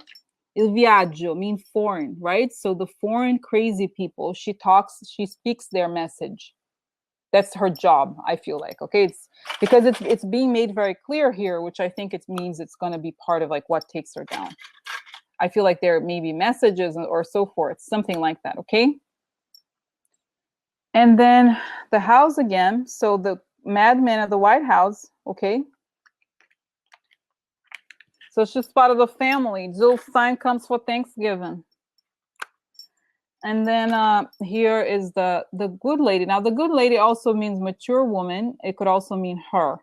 il viaggio, mean foreign, right? So the foreign crazy people, she speaks their message. That's her job, I feel like. Okay, it's because it's being made very clear here, which I think it means it's going to be part of like what takes her down. I feel like there may be messages or so forth, something like that. Okay. And then the house again. So the madman at the White House. Okay. So she's part of the family. Jill Stein comes for Thanksgiving. And then here is the good lady. Now the good lady also means mature woman. It could also mean her.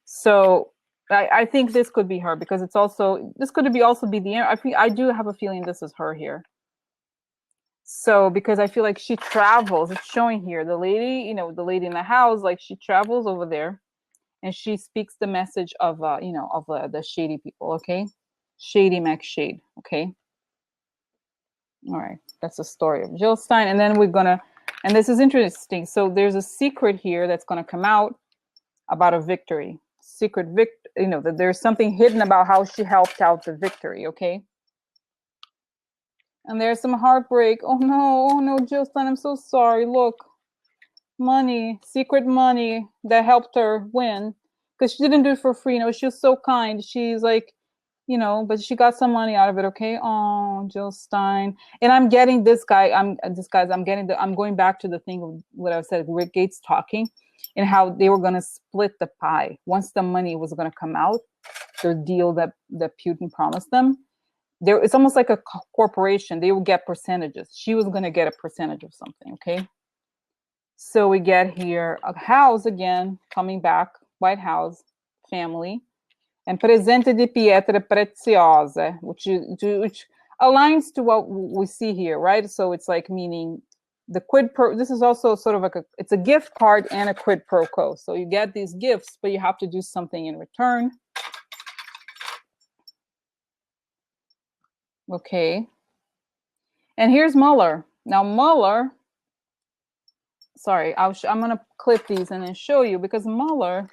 So I think this could be her because it's also, this could be also be the, I do have a feeling this is her here. So because I feel like she travels, it's showing here the lady, you know, the lady in the house, like she travels over there and she speaks the message of you know, of the shady people. Okay, shady Max Shade. Okay, all right, that's the story of Jill Stein. And then we're gonna, and this is interesting, so there's a secret here that's gonna come out about a victory, secret you know, that there's something hidden about how she helped out the victory. Okay, and there's some heartbreak. Oh no, Jill Stein, I'm so sorry. Look, money, secret money that helped her win, because she didn't do it for free. You know, she was so kind. She's like, you know, but she got some money out of it. Okay. Oh, Jill Stein. And I'm getting this guy. I'm going back to the thing of what I said, Rick Gates talking and how they were going to split the pie once the money was going to come out, the deal that Putin promised them. There, it's almost like a corporation. They will get percentages. She was going to get a percentage of something. Okay. So we get here a house again, coming back, White House, family, and presente di pietre preziose, which aligns to what we see here, right? So it's like meaning the quid pro. This is also sort of like it's a gift card and a quid pro quo. So you get these gifts, but you have to do something in return. Okay. And here's Mueller. Now Mueller. Sorry, I'm gonna clip these and then show you because Mueller.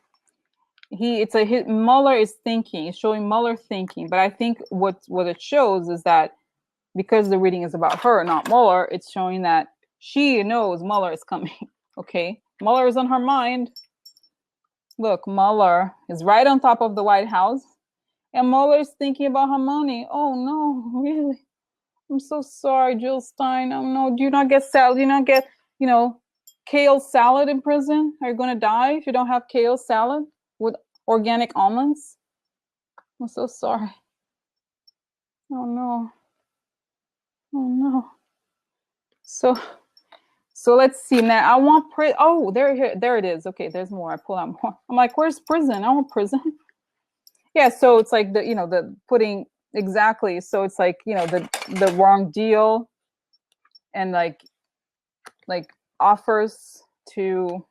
Mueller is thinking, it's showing Mueller thinking, but I think what it shows is that because the reading is about her, not Mueller, it's showing that she knows Mueller is coming. Okay, Mueller is on her mind. Look, Mueller is right on top of the White House, and Mueller is thinking about her money. Oh no, really? I'm so sorry, Jill Stein. Oh no, do you not get salad? Do you not get, you know, kale salad in prison? Are you gonna die if you don't have kale salad with organic almonds? I'm so sorry. Oh no. Oh no. So let's see now. I want oh, there it is. Okay, there's more. I pull out more. I'm like, where's prison? I want prison. Yeah, so it's like the, you know, the putting exactly. So it's like, you know, the wrong deal and like offers to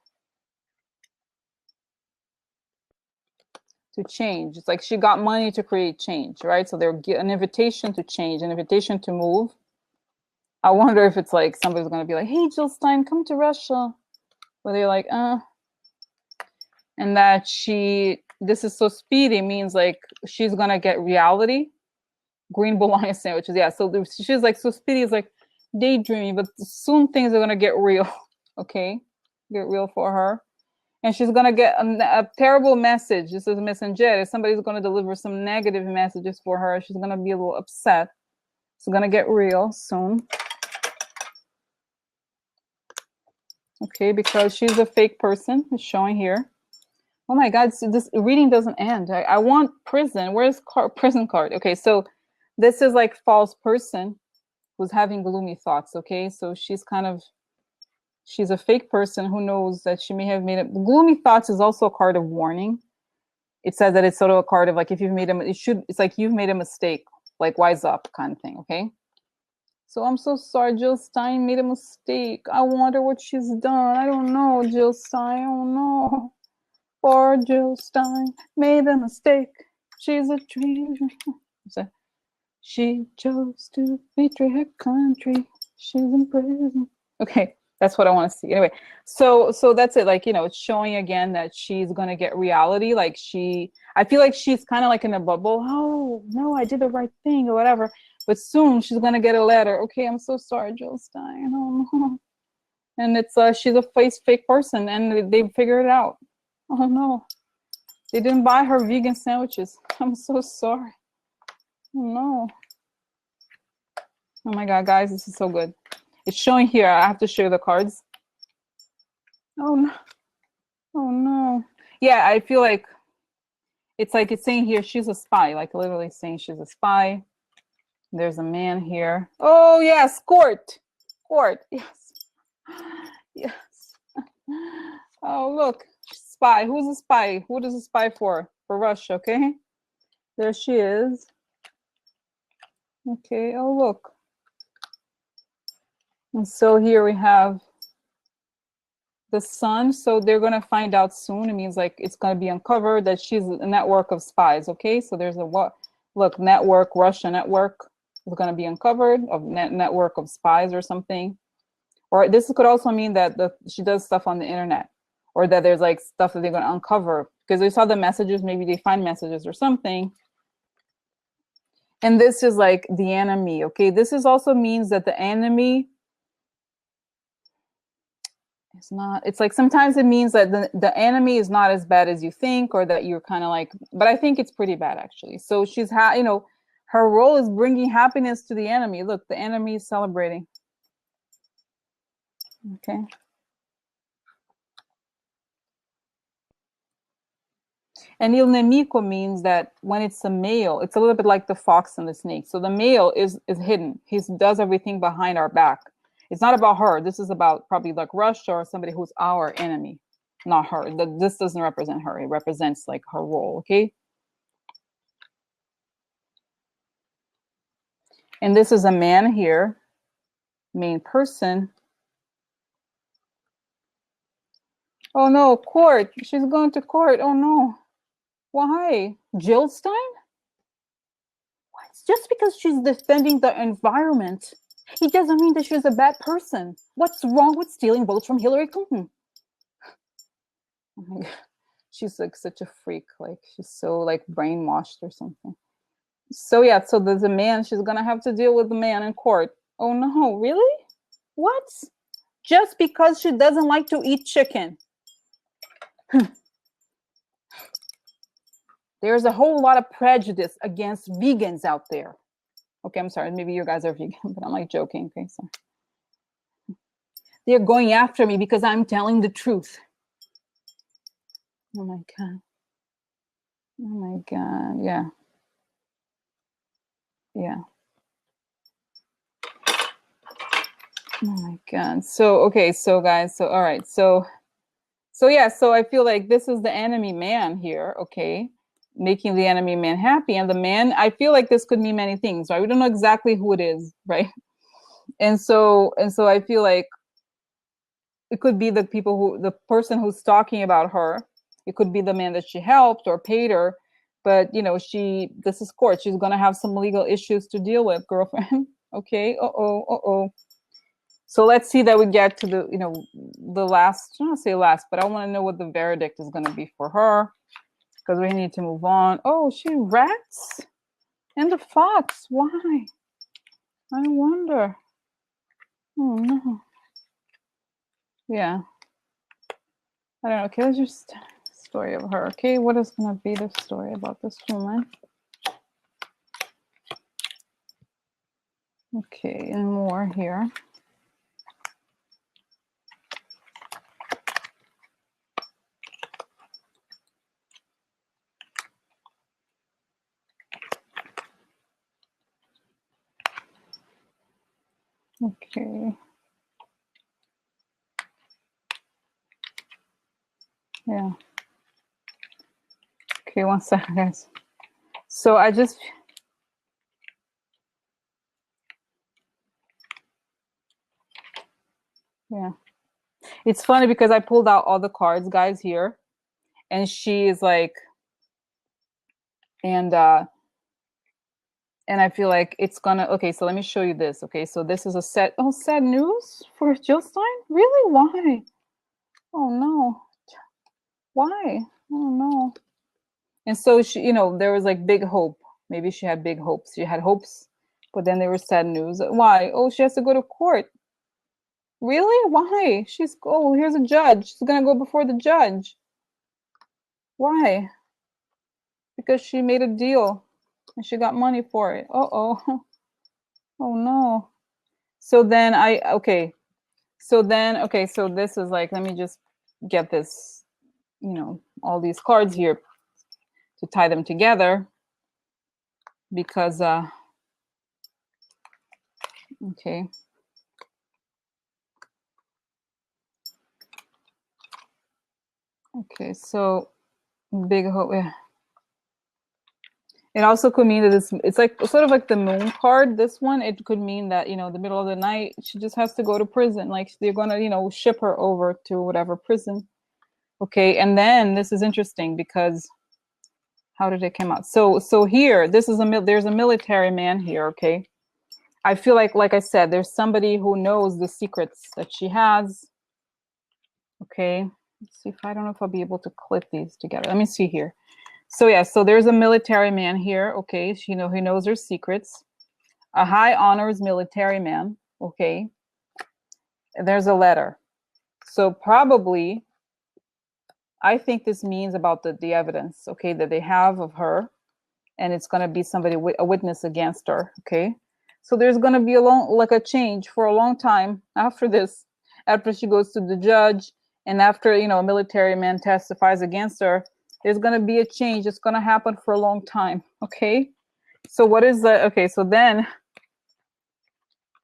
change. It's like she got money to create change, right? So they're an invitation to change, an invitation to move. I wonder if it's like somebody's going to be like, hey, Jill Stein, come to Russia. Where they're like, and that this is so speedy means like she's going to get reality. Green bologna sandwiches. Yeah. So she's like, so speedy is like daydreaming, but soon things are going to get real. Okay. Get real for her. And she's going to get a terrible message. This is messenger. Somebody's going to deliver some negative messages for her. She's going to be a little upset. It's going to get real soon. Okay, because she's a fake person. It's showing here. Oh my God, so this reading doesn't end. I want prison. Where's prison card? Okay, so this is like false person who's having gloomy thoughts. Okay, so she's a fake person who knows that she may have made it. Gloomy thoughts is also a card of warning. It says that it's sort of a card of like, if you've made it's like you've made a mistake, like wise up kind of thing. Okay. So I'm so sorry, Jill Stein made a mistake. I wonder what she's done. I don't know, Jill Stein. Oh no. Poor Jill Stein made a mistake. She's a dreamer. She chose to betray her country. She's in prison. Okay, that's what I want to see. Anyway, so that's it. Like, you know, it's showing again that she's gonna get reality. Like I feel like she's kind of like in a bubble. Oh no, I did the right thing or whatever. But soon she's gonna get a letter. Okay, I'm so sorry, Jill Stein. Oh no. And it's she's a fake person, and they figured it out. Oh no, they didn't buy her vegan sandwiches. I'm so sorry. Oh no. Oh my god, guys, this is so good. It's showing here. I have to show you the cards. Oh no. Oh no. Yeah, I feel like it's saying here she's a spy, like literally saying she's a spy. There's a man here. Oh yes, court. Court. Yes. Yes. Oh look. Spy. Who's a spy? Who does a spy for? For Russia, okay? There she is. Okay, oh look. And so here we have the sun. So they're going to find out soon. It means like it's going to be uncovered that she's a network of spies. Okay, so there's a what? Look, network, Russia network is going to be uncovered of network of spies or something. Or this could also mean that she does stuff on the internet, or that there's like stuff that they're going to uncover because they saw the messages. Maybe they find messages or something. And this is like the enemy. Okay, this is also means that the enemy. It's not, it's like sometimes it means that the enemy is not as bad as you think, or that you're kind of like, but I think it's pretty bad actually. So she's you know, her role is bringing happiness to the enemy. Look, the enemy is celebrating. Okay. And il nemico means that when it's a male, it's a little bit like the fox and the snake. So the male is hidden. He does everything behind our back. It's not about her. This is about probably like Russia or somebody who's our enemy, not her. This doesn't represent her. It represents like her role, okay? And this is a man here, main person. Oh no, court. She's going to court. Oh no. Why? Jill Stein? What? Just because she's defending the environment, it doesn't mean that she's a bad person. What's wrong with stealing votes from Hillary Clinton? Oh my God. She's like such a freak. Like she's so like brainwashed or something. So yeah, so there's a man. She's gonna have to deal with the man in court. Oh no, really? What? Just because she doesn't like to eat chicken. There's a whole lot of prejudice against vegans out there. Okay, I'm sorry. Maybe you guys are vegan, but I'm like joking. Okay, so they're going after me because I'm telling the truth. Oh my God. Oh my God. Yeah. Yeah. Oh my God. So, okay. So guys, so, all right. So yeah, so I feel like this is the enemy man here. Okay. Making the enemy man happy. And the man, I feel like this could mean many things, right? We don't know exactly who it is, right? And so I feel like it could be the person who's talking about her. It could be the man that she helped or paid her. But, you know, this is court. She's going to have some legal issues to deal with, girlfriend. Okay. Uh-oh. So let's see that we get to the, you know, the last, I don't want to say last, but I want to know what the verdict is going to be for her because we need to move on. Oh, she rats and the fox. Why? I wonder. Oh, no. Yeah. I don't know. Okay, let's just story of her. Okay, what is going to be the story about this woman? Okay, and more here. Okay. Yeah. Okay, one second, guys. So I just... Yeah. It's funny because I pulled out all the cards, guys, here. And she is like... And And I feel like it's gonna, okay, so let me show you this. Okay, so this is a sad news for Jill Stein? Really? Why? Oh no. Why? Oh no. And so she, there was like big hope. Maybe she had big hopes. She had hopes, but then there was sad news. Why? Oh, she has to go to court. Really? Why? Here's a judge. She's gonna go before the judge. Why? Because she made a deal and she got money for it. Uh-oh. Oh no. So then so this is like, let me just get this, all these cards here to tie them together because, okay. Okay, so big hope. Yeah. It also could mean that it's like sort of like the moon card. This one, it could mean that, the middle of the night, she just has to go to prison. Like they're gonna, ship her over to whatever prison. Okay, and then this is interesting because how did it come out? So here, there's a military man here. Okay, I feel like I said, there's somebody who knows the secrets that she has. Okay, let's see if I don't know if I'll be able to clip these together. Let me see here. So yeah, so there's a military man here. Okay, he knows her secrets. A high honors military man. Okay, and there's a letter. So probably, I think this means about the evidence. Okay, that they have of her, and it's going to be somebody, a witness against her. Okay, so there's going to be a change for a long time after this, after she goes to the judge, and after a military man testifies against her. There's going to be a change. It's going to happen for a long time. Okay, so what is the, okay, so then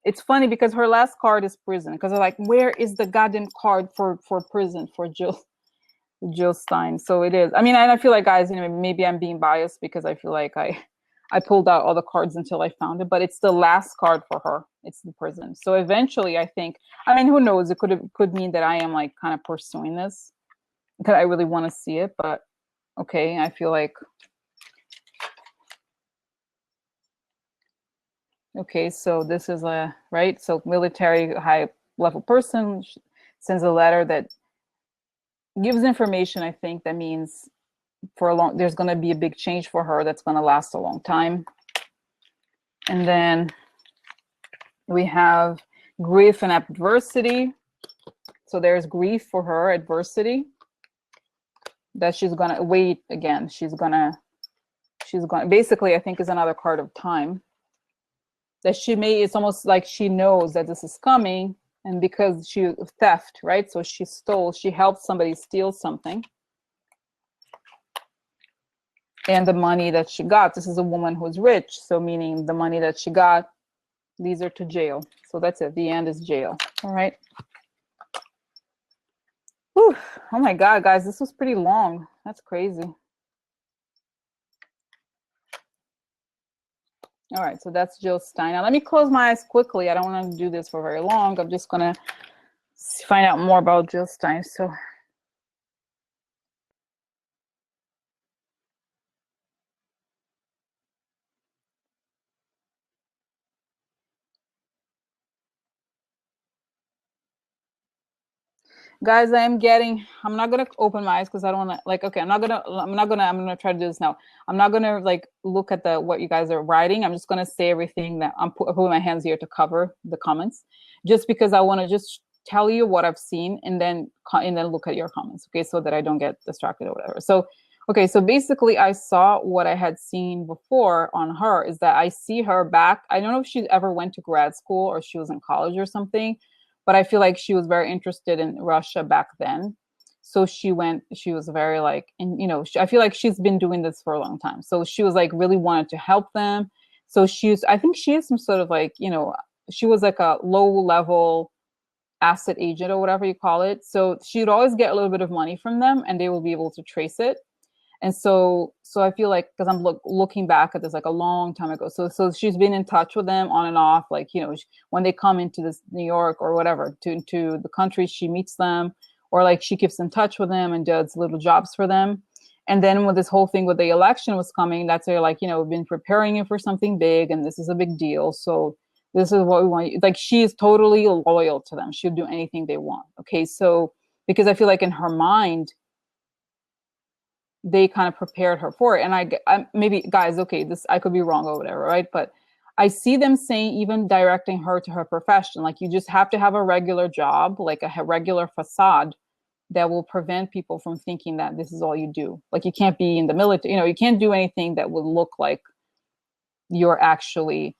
it's funny because her last card is prison, because they're like, where is the goddamn card for prison for Jill Stein? So it is. I mean, I feel like, guys, maybe I'm being biased because I feel like I pulled out all the cards until I found it, but it's the last card for her. It's the prison. So eventually, I think, I mean, who knows? It could mean that I am like kind of pursuing this because I really want to see it. But okay, I feel like, okay, so this is right. So military high level person sends a letter that gives information. I think that means there's going to be a big change for her that's going to last a long time. And then we have grief and adversity. So there's grief for her, adversity, that she's going to wait again. She's going to basically, I think, is another card of time that it's almost like she knows that this is coming. And because theft, right? So she helped somebody steal something. And the money that she got, this is a woman who's rich. So meaning the money that she got, leads her to jail. So that's it. The end is jail. All right. Whew. Oh my God, guys, this was pretty long. That's crazy. All right, so that's Jill Stein. Now let me close my eyes quickly. I don't want to do this for very long. I'm just gonna find out more about Jill Stein. So guys, I'm not gonna open my eyes because I don't want to, like, okay, I'm gonna try to do this now. I'm not gonna like look at what you guys are writing. I'm just gonna say everything that I'm putting my hands here to cover the comments, just because I want to just tell you what I've seen and then look at your comments, okay, so that I don't get distracted or whatever. So okay, so basically I saw what I had seen before on her is that I see her back. I don't know if she ever went to grad school or she was in college or something, but I feel like she was very interested in Russia back then. So she was very like, and I feel like she's been doing this for a long time. So she was like really wanted to help them. So I think she is some sort of like, she was like a low level asset agent or whatever you call it. So she'd always get a little bit of money from them and they will be able to trace it. And so I feel like, because I'm looking back at this like a long time ago. So she's been in touch with them on and off, like, when they come into this New York or whatever, to the country, she meets them, or like she keeps in touch with them and does little jobs for them. And then with this whole thing with the election was coming, that's where like, you know, we've been preparing you for something big and this is a big deal. So this is what we want. Like she is totally loyal to them. She'll do anything they want. Okay. So because I feel like in her mind, they kind of prepared her for it. And I maybe guys, okay, this, I could be wrong or whatever, right? But I see them saying, even directing her to her profession, like you just have to have a regular job, like a regular facade that will prevent people from thinking that this is all you do. Like you can't be in the military, you know, you can't do anything that would look like you're actually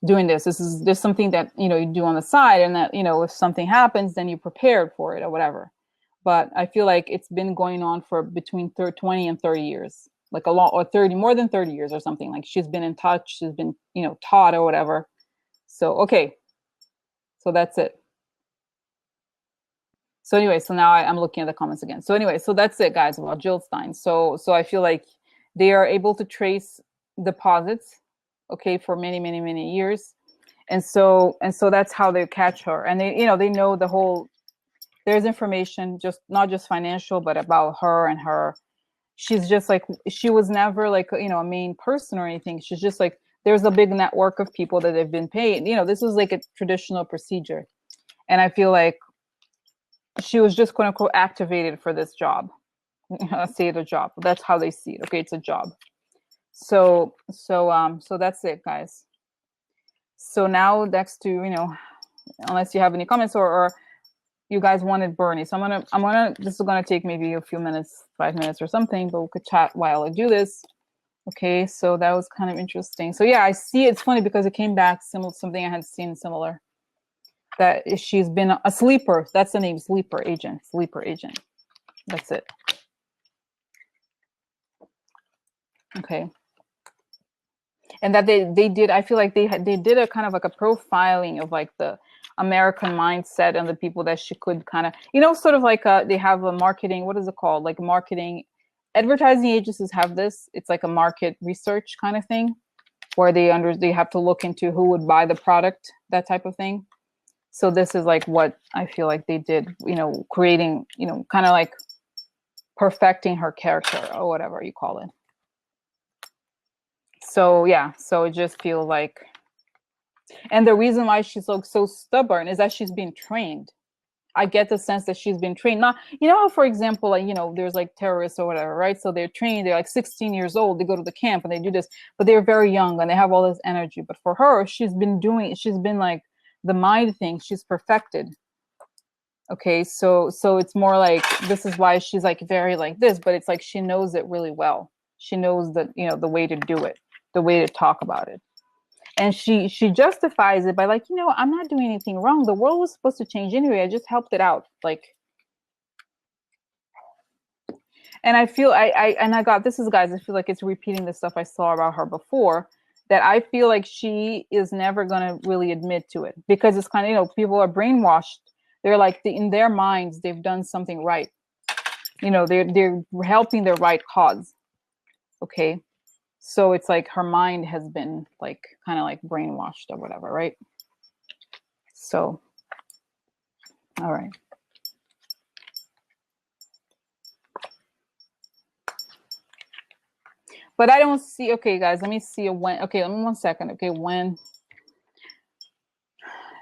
doing this. This is just something that, you know, you do on the side, and that, you know, if something happens, then you prepared for it or whatever. But I feel like it's been going on for between 20 and 30 years, like a lot, or 30, more than 30 years or something. Like she's been in touch, she's been, you know, taught or whatever. So, okay. So that's it. So anyway, so now I'm looking at the comments again. So anyway, so that's it, guys, about Jill Stein. So I feel like they are able to trace deposits, okay, for many, many, many years. And so that's how they catch her. And they, you know, they know the whole, there's information, just not just financial, but about her and her. She's just like, she was never like, you know, a main person or anything. She's just like, there's a big network of people that have been paid. You know, this was like a traditional procedure. And I feel like she was just quote unquote activated for this job. I say it a job. That's how they see it. Okay, it's a job. So that's it, guys. So now next to, you know, unless you have any comments, or you guys wanted Bernie. So this is gonna take maybe a few minutes, 5 minutes or something, but we could chat while I do this. Okay, so that was kind of interesting. So yeah, I see it's funny because it came back similar, something I had seen similar. That she's been a sleeper. That's the name, sleeper agent. Sleeper agent. That's it. Okay. And that they did, I feel like they did a kind of like a profiling of like the American mindset and the people that she could kind of, you know, sort of like they have a marketing, what is it called? Like marketing, advertising agencies have this. It's like a market research kind of thing where they have to look into who would buy the product, that type of thing. So this is like what I feel like they did, you know, creating, you know, kind of like perfecting her character or whatever you call it. So yeah, so it just feels like, and the reason why she's so stubborn is that she's been trained. I get the sense that she's been trained. Not, you know how, for example, like, you know, there's like terrorists or whatever, right? So they're trained, they're like 16 years old, they go to the camp and they do this, but they're very young and they have all this energy. But for her, she's been like the mind thing, she's perfected. Okay, so it's more like, this is why she's like very like this, but it's like she knows it really well. She knows that, you know, the way to do it, the way to talk about it. And she justifies it by like, you know, I'm not doing anything wrong. The world was supposed to change anyway. I just helped it out. Like, and I feel I got, this is, guys, I feel like it's repeating the stuff I saw about her before, that I feel like she is never going to really admit to it, because it's kind of, you know, people are brainwashed. They're like, in their minds, they've done something right. You know, they're helping the right cause. Okay. So it's like her mind has been like kind of like brainwashed or whatever, right? So, all right. But I don't see, okay, guys, let me see a when. Okay, let me 1 second. Okay, when.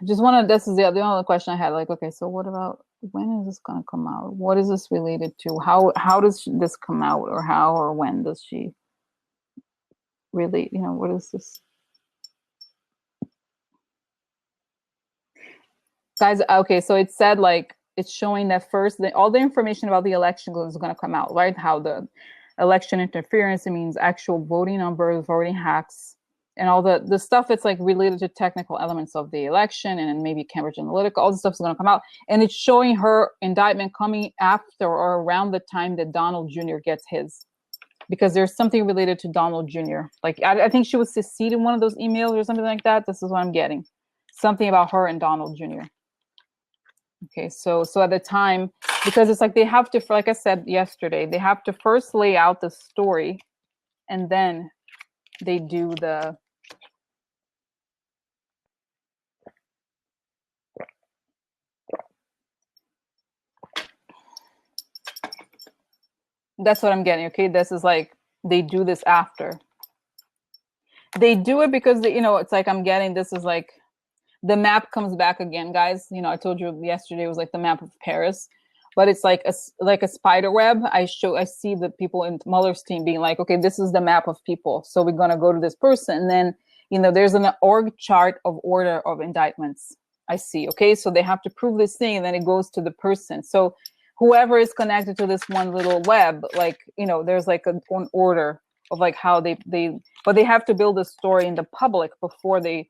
Just want to, this is the only question I had. Like, okay, so what about, when is this going to come out? What is this related to? How does this come out, or how or when does she really, you know, what is this? Guys, okay, so it said like, it's showing that first, all the information about the election is going to come out, right? How the election interference, it means actual voting numbers, voting hacks, and all the stuff that's like related to technical elements of the election, and then maybe Cambridge Analytica, all the stuff is going to come out. And it's showing her indictment coming after or around the time that Donald Jr. gets his, because there's something related to Donald Jr. Like, I think she was CC'd in one of those emails or something like that. This is what I'm getting. Something about her and Donald Jr. Okay, so at the time, because it's like they have to, like I said yesterday, they have to first lay out the story, and then they do the That's what I'm getting. Okay, this is like they do this after. They do it because they, it's like I'm getting this is like the map comes back again, guys. I told you yesterday it was like the map of Paris, but it's like a spider web. I see the people in Mueller's team being like, okay, this is the map of people, so we're gonna go to this person, and then there's an org chart of order of indictments. I see. Okay, so they have to prove this thing, and then it goes to the person. So whoever is connected to this one little web, like there's like an order of like how but they have to build a story in the public before they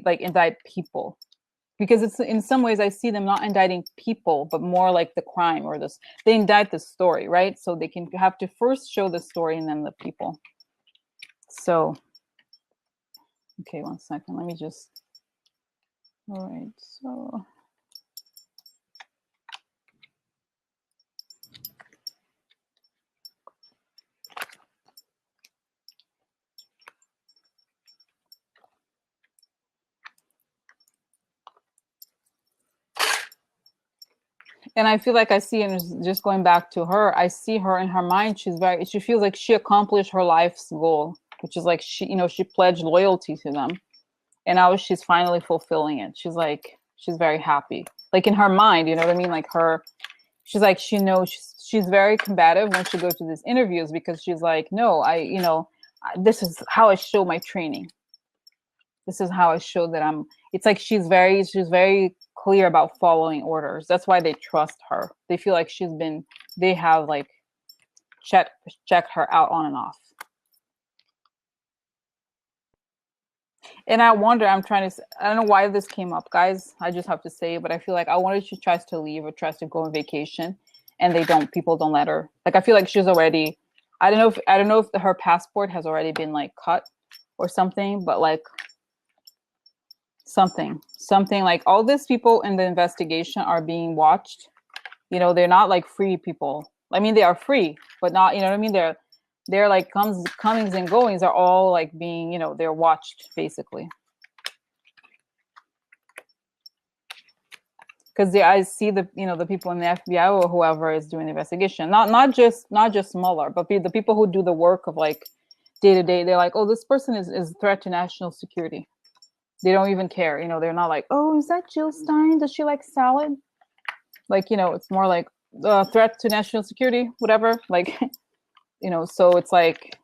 like indict people, because it's in some ways I see them not indicting people but more like the crime or this, they indict the story, right? So they can have to first show the story and then the people. So okay, 1 second, let me just, all right, so and I feel like I see, and just going back to her, I see her in her mind, she feels like she accomplished her life's goal, which is like she pledged loyalty to them, and now she's finally fulfilling it. She's very happy, like in her mind, you know what I mean, like she's like, she knows she's very combative when she goes to these interviews, because she's like, no, this is how I show my training. This is how I show that it's like she's very clear about following orders. That's why they trust her. They feel like they have like checked her out on and off. And I wonder, I don't know why this came up, guys. I just have to say, but I feel like I wonder if she tries to leave or tries to go on vacation, and people don't let her. Like, I feel like she's already, I don't know if her passport has already been like cut or something, but like something like all these people in the investigation are being watched. They're not like free people. I mean, they are free, but not, you know what I mean? They're like comings and goings are all like being, they're watched basically. Because I see the the people in the FBI or whoever is doing the investigation, not just Mueller, but the people who do the work of like day to day. They're like, oh, this person is a threat to national security. They don't even care, they're not like, oh, is that Jill Stein? Does she like salad? Like, it's more like threat to national security, whatever. Like, so it's like,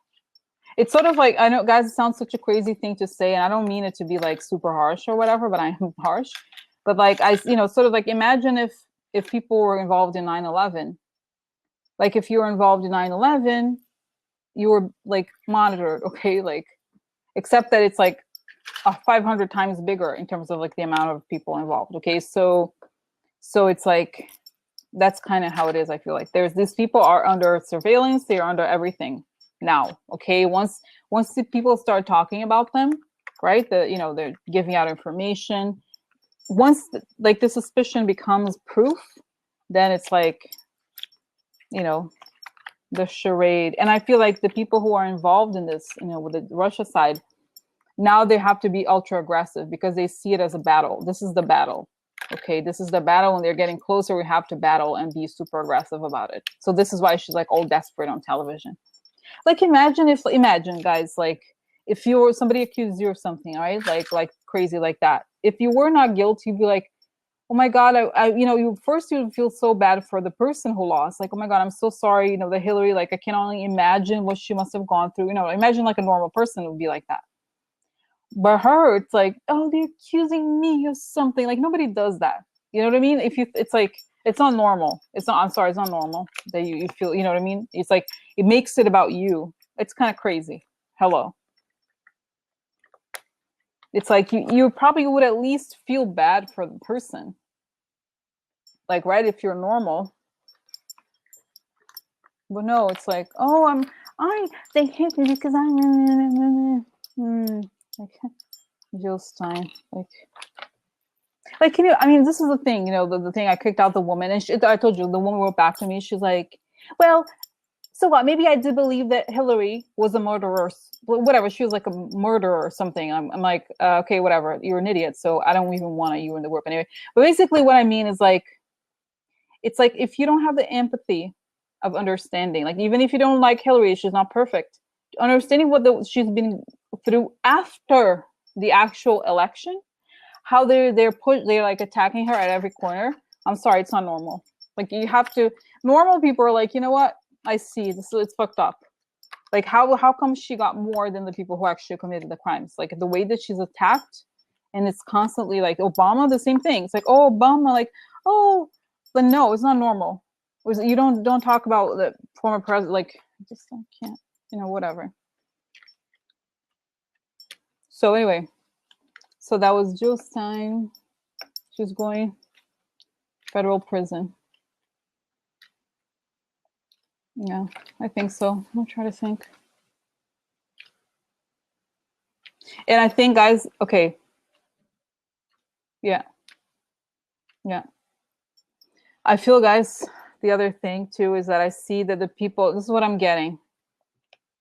it's sort of like, I know, guys, it sounds such a crazy thing to say, and I don't mean it to be like super harsh or whatever, but I am harsh. But like, sort of like, imagine if people were involved in 9/11. Like, if you were involved in 9/11, you were like monitored, okay? Like, except that it's like 500 times bigger in terms of like the amount of people involved, okay? So it's like, that's kind of how it is. I feel like these people are under surveillance, they're under everything now, okay? Once the people start talking about them, right, they're giving out information. Once like the suspicion becomes proof, then it's like, the charade. And I feel like the people who are involved in this, with the Russia side, now they have to be ultra aggressive because they see it as a battle. This is the battle. Okay, this is the battle, and they're getting closer. We have to battle and be super aggressive about it. So this is why she's like all desperate on television. Like, imagine guys, like, if somebody accused you of something, right? Like crazy like that. If you were not guilty, you'd be like, oh my God, you would feel so bad for the person who lost. Like, oh my God, I'm so sorry, the Hillary, like, I can only imagine what she must have gone through. Imagine like a normal person would be like that. But her, it's like, oh, they're accusing me of something. Like, nobody does that. You know what I mean? It's like, it's not normal. It's not normal that you feel, you know what I mean? It's like, it makes it about you. It's kind of crazy. Hello. It's like, you probably would at least feel bad for the person. Like, right, if you're normal. But no, it's like, oh, they hate me because I'm, like, Jill Stein, like, I mean, this is the thing, the thing, I kicked out the woman, and I told you, the woman wrote back to me. She's like, well, so what? Maybe I did believe that Hillary was a murderer, whatever. She was like a murderer or something. I'm like, okay, whatever. You're an idiot, so I don't even want you in the group anyway. But basically, what I mean is like, it's like, if you don't have the empathy of understanding. Like, even if you don't like Hillary, she's not perfect. Understanding what she's been through after the actual election, how they're like attacking her at every corner. I'm sorry, it's not normal. Like, you have to, normal people are like, you know what? I see this. It's fucked up. Like, how come she got more than the people who actually committed the crimes? Like, the way that she's attacked, and it's constantly like Obama, the same thing. It's like, oh, Obama, like, oh, but no, it's not normal. You don't talk about the former president. Like, just can't, whatever. So anyway, so that was Jill Stein. She's going federal prison. Yeah, I think so. I'm trying to think. And I think, guys, okay. Yeah. Yeah. I feel, guys, the other thing too is that I see that the people, this is what I'm getting.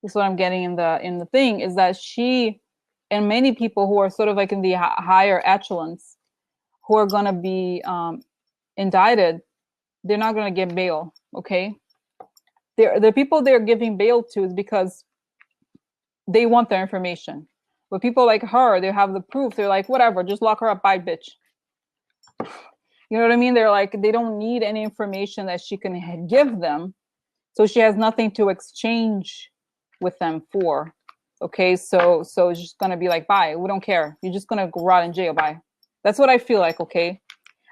This is what I'm getting in the thing, is that she and many people who are sort of like in the higher echelons who are going to be indicted, they're not going to get bail. Okay. The people they're giving bail to is because they want their information. But people like her, they have the proof. They're like, whatever, just lock her up, bye, bitch. You know what I mean? They're like, they don't need any information that she can give them. So she has nothing to exchange with them for. Okay, so it's just gonna be like, bye, we don't care. You're just gonna go rot in jail, bye. That's what I feel like, okay?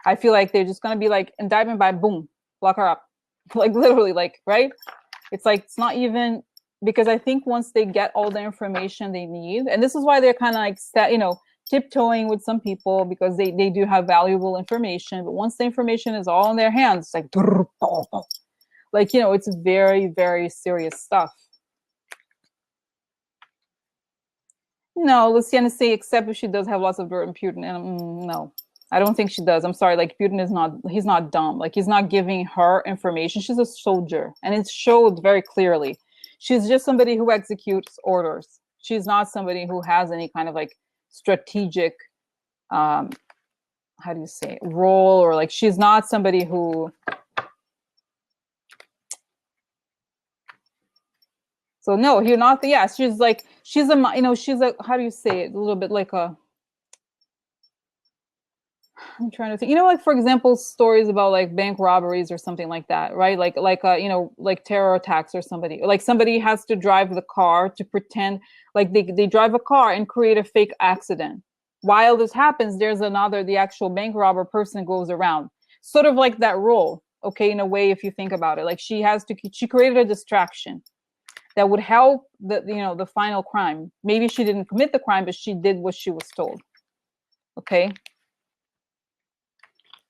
I feel like they're just gonna be like, indictment by boom, lock her up. Like, literally, like, right? It's like, it's not even, because I think once they get all the information they need, and this is why they're kind of like, tiptoeing with some people, because they do have valuable information, but once the information is all in their hands, it's like, it's very, very serious stuff. No, Luciana say, except if she does have lots of dirt in Putin, and no, I don't think she does. I'm sorry, like, Putin is not, he's not dumb. Like, he's not giving her information. She's a soldier, and it showed very clearly. She's just somebody who executes orders. She's not somebody who has any kind of like strategic, how do you say it, role, or like, she's not somebody who, so no, you're not, yeah, she's like, she's a, she's a, how do you say it, a little bit like a, I'm trying to think, like, for example, stories about like bank robberies or something like that, right? Like like terror attacks, or somebody has to drive the car to pretend like they drive a car and create a fake accident. While this happens, there's the actual bank robber person goes around, sort of like that role. Okay, in a way, if you think about it, like, she created a distraction that would help the final crime. Maybe she didn't commit the crime, but she did what she was told. Okay.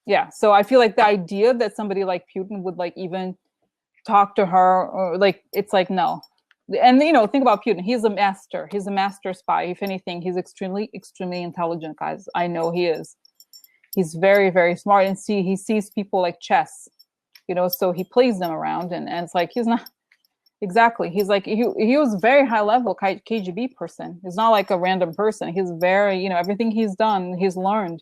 Yeah, so I feel like the idea that somebody like Putin would like even talk to her, or like, it's like, no. And think about Putin. He's a master spy. If anything, he's extremely, extremely intelligent, guys. I know he is. He's very, very smart, and he sees people like chess, so he plays them around, and it's like, he's not exactly. He's like, he was very high level KGB person. He's not like a random person. He's very, everything he's done, he's learned.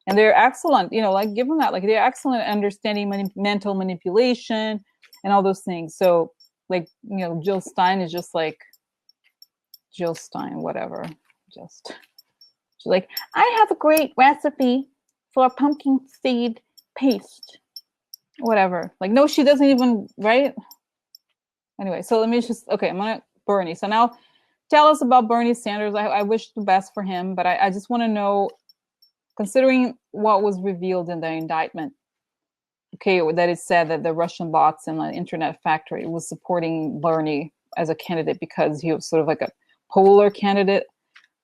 And they're excellent, like, give them that. Like, they're excellent at understanding mental manipulation and all those things. So, like, Jill Stein is just like, Jill Stein, whatever. She's like, I have a great recipe for pumpkin seed paste. Whatever. Like, no, she doesn't even, right? Anyway, so let me just, okay, I'm going to Bernie. So now tell us about Bernie Sanders. I wish the best for him, but I just want to know, considering what was revealed in the indictment, okay, that it said that the Russian bots and the internet factory was supporting Bernie as a candidate because he was sort of like a polar candidate.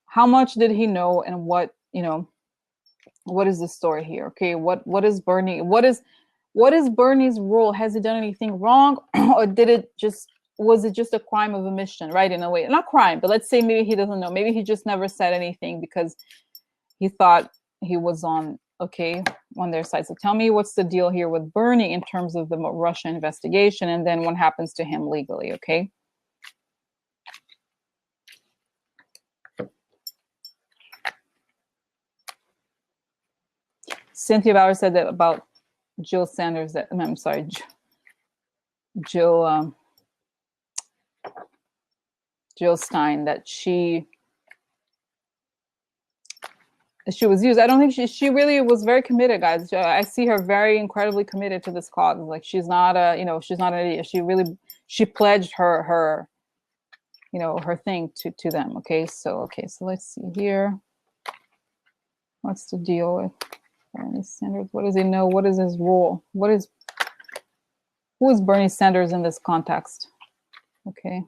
How much did he know, and what is the story here? Okay, what is Bernie? What is Bernie's role? Has he done anything wrong, or was it just a crime of omission, right? In a way, not crime, but let's say maybe he doesn't know. Maybe he just never said anything because he thought he was on their side. So tell me, what's the deal here with Bernie in terms of the Russia investigation, and then what happens to him legally, okay? Cynthia Bauer said that about Jill Sanders, that, I'm sorry, Jill Jill Stein, that she was used. I don't think she really was very committed, guys. I see her very incredibly committed to this cause. Like, she's not a, she's not an idiot. She pledged her her thing to them. Okay, so let's see here. What's the deal with Bernie Sanders? What does he know? What is his role? Who is Bernie Sanders in this context? Okay.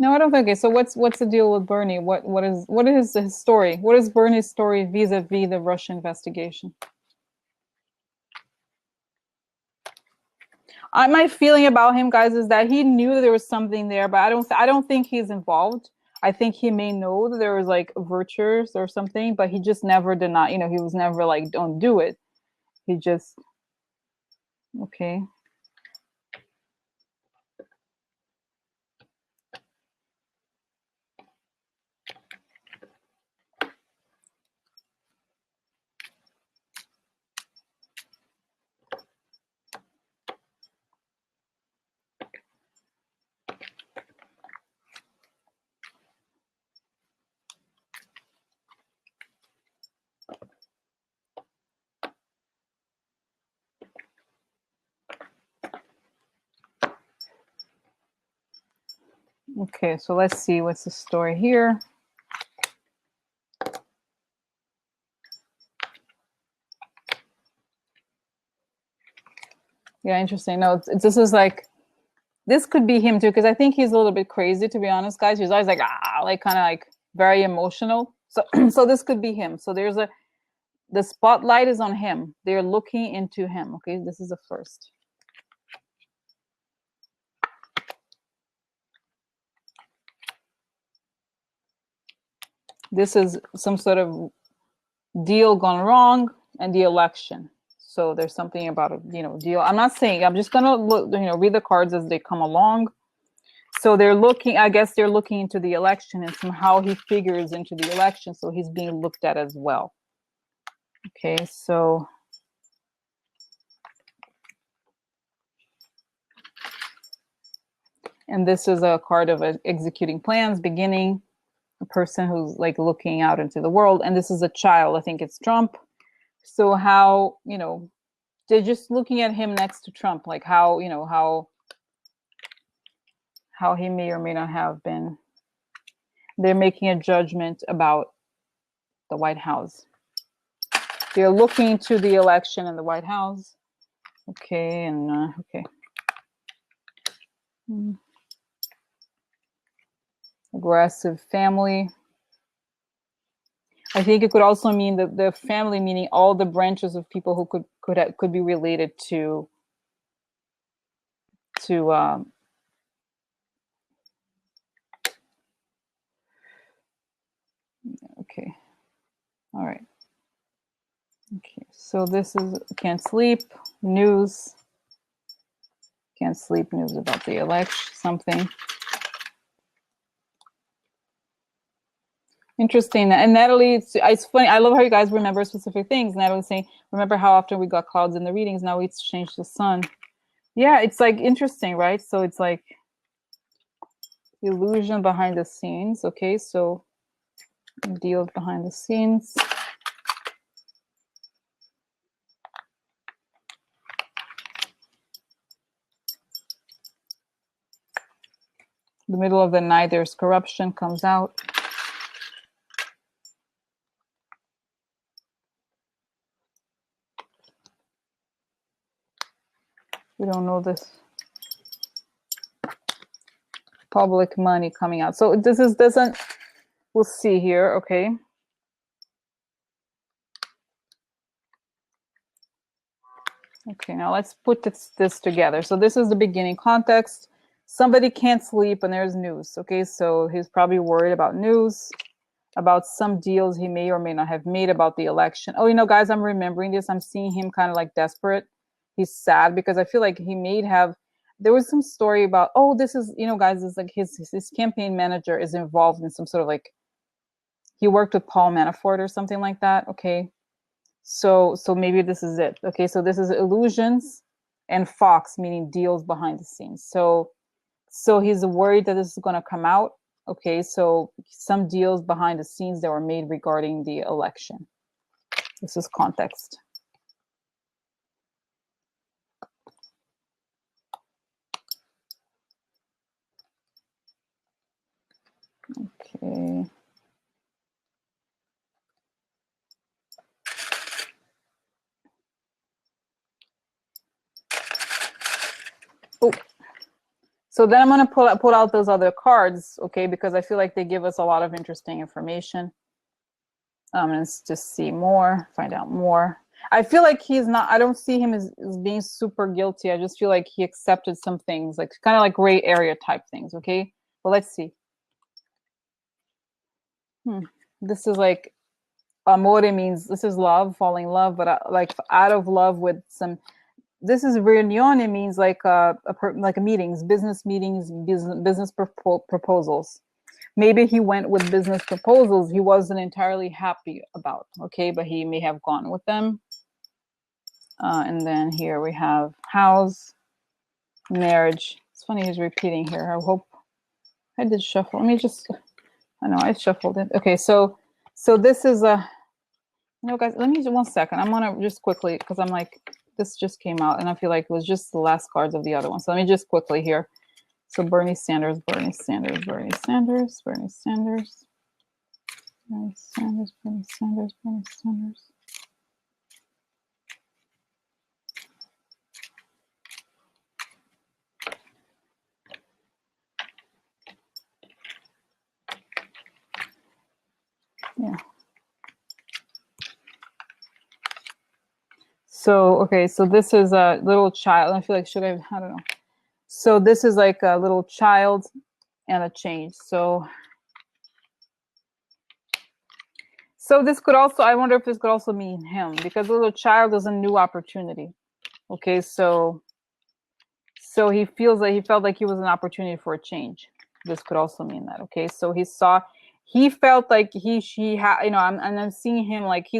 No, I don't think. Okay, so what's the deal with Bernie? What is his story? What is Bernie's story vis-a-vis the Russia investigation? My feeling about him, guys, is that he knew there was something there, but I don't think he's involved. I think he may know that there was like virtues or something, but he just never denied. He was never like, don't do it. He just, okay. Okay, so let's see what's the story here. Yeah, interesting. No, this is like, this could be him too, because I think he's a little bit crazy, to be honest, guys. He's always like, like kind of like very emotional. So so this could be him. So the spotlight is on him. They're looking into him. Okay, this is the first. This is some sort of deal gone wrong and the election. So there's something about a deal. I'm not saying, I'm just gonna look, read the cards as they come along. So they're looking, I guess they're looking into the election and somehow he figures into the election. So he's being looked at as well. Okay, so and this is a card of executing plans, beginning, a person who's like looking out into the world. And this is a child. I think it's Trump. So how, they're just looking at him next to Trump, like how, how he may or may not have been. They're making a judgment about the White House. They're looking to the election in the White House. Okay, and okay. Aggressive family. I think it could also mean that the family, meaning all the branches of people who could be related to okay, all right, okay. So this is can't sleep news. Can't sleep news about the election. Something interesting. And Natalie, it's funny. I love how you guys remember specific things. Natalie's saying, remember how often we got clouds in the readings. Now we changed the sun. Yeah, it's like interesting, right? So it's like illusion behind the scenes. Okay, so deals behind the scenes. The middle of the night, there's corruption comes out. We don't know this. Public money coming out. So this doesn't, we'll see here, okay. Okay, now let's put this together. So this is the beginning context. Somebody can't sleep and there's news. Okay, so he's probably worried about news, about some deals he may or may not have made about the election. Oh, guys, I'm remembering this. I'm seeing him kind of like desperate. He's sad because I feel like he may have, there was some story about, oh, this is, guys, it's like his campaign manager is involved in some sort of like He worked with Paul Manafort or something like that. Okay. So maybe this is it. Okay, so this is illusions and Fox, meaning deals behind the scenes. So he's worried that this is going to come out. Okay, so some deals behind the scenes that were made regarding the election. This is context. Okay. Oh, so then I'm going to pull out those other cards, okay, because I feel like they give us a lot of interesting information. Let's just see more, find out more. I feel like he's not, I don't see him as being super guilty. I just feel like he accepted some things, like kind of like gray area type things, okay? But let's see. This is like, amore means, this is love, falling in love, but like out of love with some, this is riunione means like like meetings, business proposals. Maybe he went with business proposals he wasn't entirely happy about, okay, but he may have gone with them. And then here we have house, marriage. It's funny he's repeating here. I hope I did shuffle. Let me just, I know I shuffled it. Okay, so this is a, you know, guys, let me just 1 second. I'm gonna just quickly, because I'm like, this just came out and I feel like it was just the last cards of the other one. So let me just quickly here. So Bernie Sanders, Bernie Sanders, Bernie Sanders, Bernie Sanders, Bernie Sanders, Bernie Sanders, Bernie Sanders. Yeah. So, okay, so this is a little child. I feel like, should I don't know. So this is like a little child and a change. So this could also, I wonder if this could also mean him, because a little child is a new opportunity. Okay, so he feels like he felt like he was an opportunity for a change. This could also mean that. Okay, so he felt like she had, you know, I'm seeing him like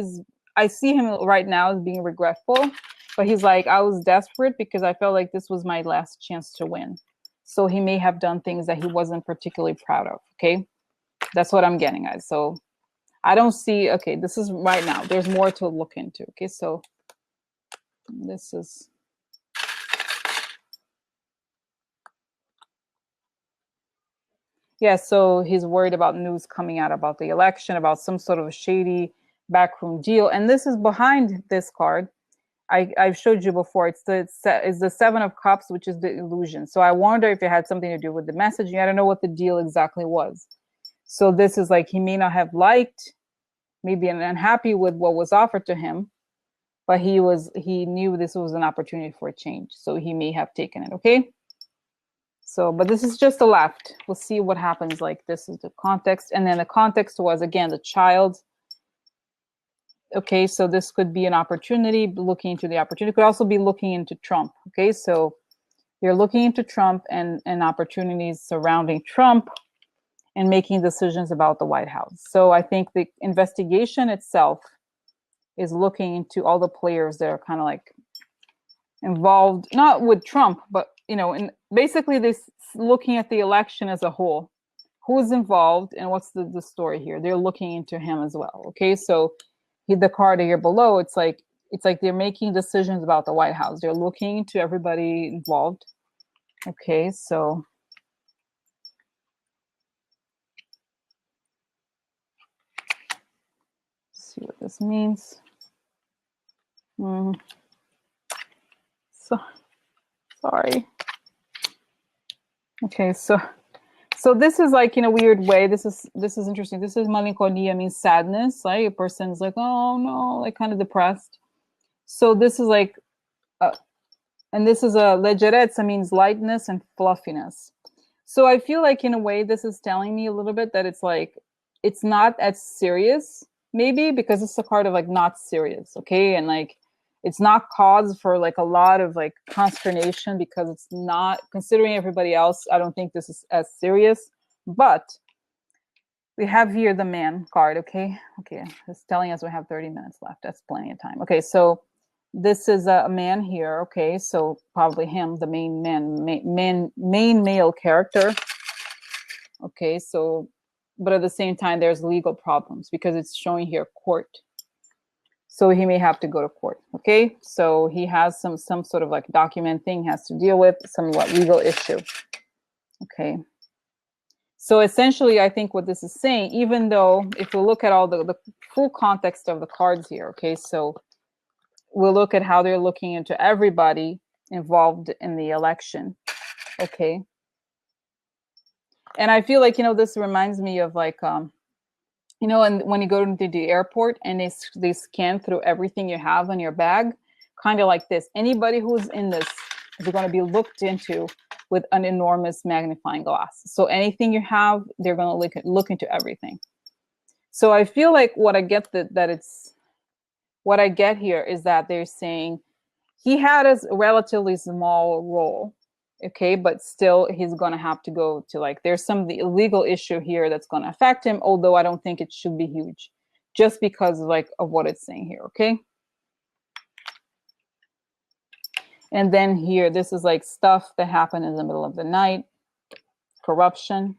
I see him right now as being regretful, but he's like, I was desperate because I felt like this was my last chance to win. So he may have done things that he wasn't particularly proud of. Okay, that's what I'm getting at. So I don't see, okay, this is right now. There's more to look into. Okay, so this is, yeah, so he's worried about news coming out about the election, about some sort of shady backroom deal. And this is behind this card. I've showed you before. It's the Seven of Cups, which is the illusion. So I wonder if it had something to do with the messaging. I don't know what the deal exactly was. So this is like he may not have liked, maybe unhappy with what was offered to him, but he knew this was an opportunity for a change. So he may have taken it. Okay. So, but this is just the left. We'll see what happens. Like this is the context. And then the context was, again, the child. Okay, so this could be an opportunity, looking into the opportunity. Could also be looking into Trump. Okay, so you're looking into Trump and opportunities surrounding Trump and making decisions about the White House. So I think the investigation itself is looking into all the players that are kind of like involved, not with Trump, but, you know, and basically this looking at the election as a whole. Who's involved and what's the story here? They're looking into him as well. Okay, so the card here below, it's like they're making decisions about the White House. They're looking into everybody involved. Okay, so let's see what this means. So sorry. Okay, so this is like, in a weird way, this is interesting. This is melancholia, means sadness. Like a person's like, oh no, like kind of depressed. So this is like, and this is a leggerezza, means lightness and fluffiness. So I feel like in a way, this is telling me a little bit that it's like, it's not as serious, maybe, because it's a card of like not serious. Okay. And like, it's not cause for like a lot of like consternation, because it's not, considering everybody else, I don't think this is as serious. But We have here the man card, okay? Okay, it's telling us we have 30 minutes left. That's plenty of time. Okay, so this is a man here, okay? So probably him, the main main male character. Okay, so, but at the same time, there's legal problems because it's showing here court. So he may have to go to court, okay? So he has some sort of like document thing he has to deal with, some legal issue, okay? So essentially, I think what this is saying, even though if we look at all the full context of the cards here, okay, so we'll look at how they're looking into everybody involved in the election, okay? And I feel like, this reminds me of like, and when you go to the airport and they scan through everything you have in your bag, kind of like this. Anybody who's in this is going to be looked into with an enormous magnifying glass. So anything you have, they're going to look into everything. So I feel like what I get what I get here is that they're saying he had a relatively small role, okay, but still he's going to have to go to like, there's some legal issue here that's going to affect him, although I don't think it should be huge, just because like of what it's saying here, okay? And then here, this is like stuff that happened in the middle of the night, corruption,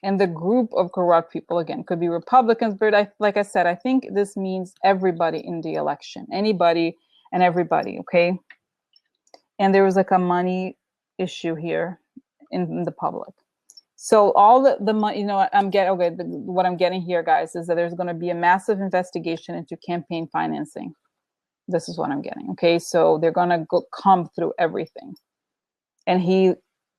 and the group of corrupt people, again, could be Republicans, but like I said, I think this means everybody in the election, anybody and everybody, okay? And there was like a money issue here in the public. So all the money, what I'm getting here, guys, is that there's going to be a massive investigation into campaign financing. This is what I'm getting. Okay, so they're going to come through everything, and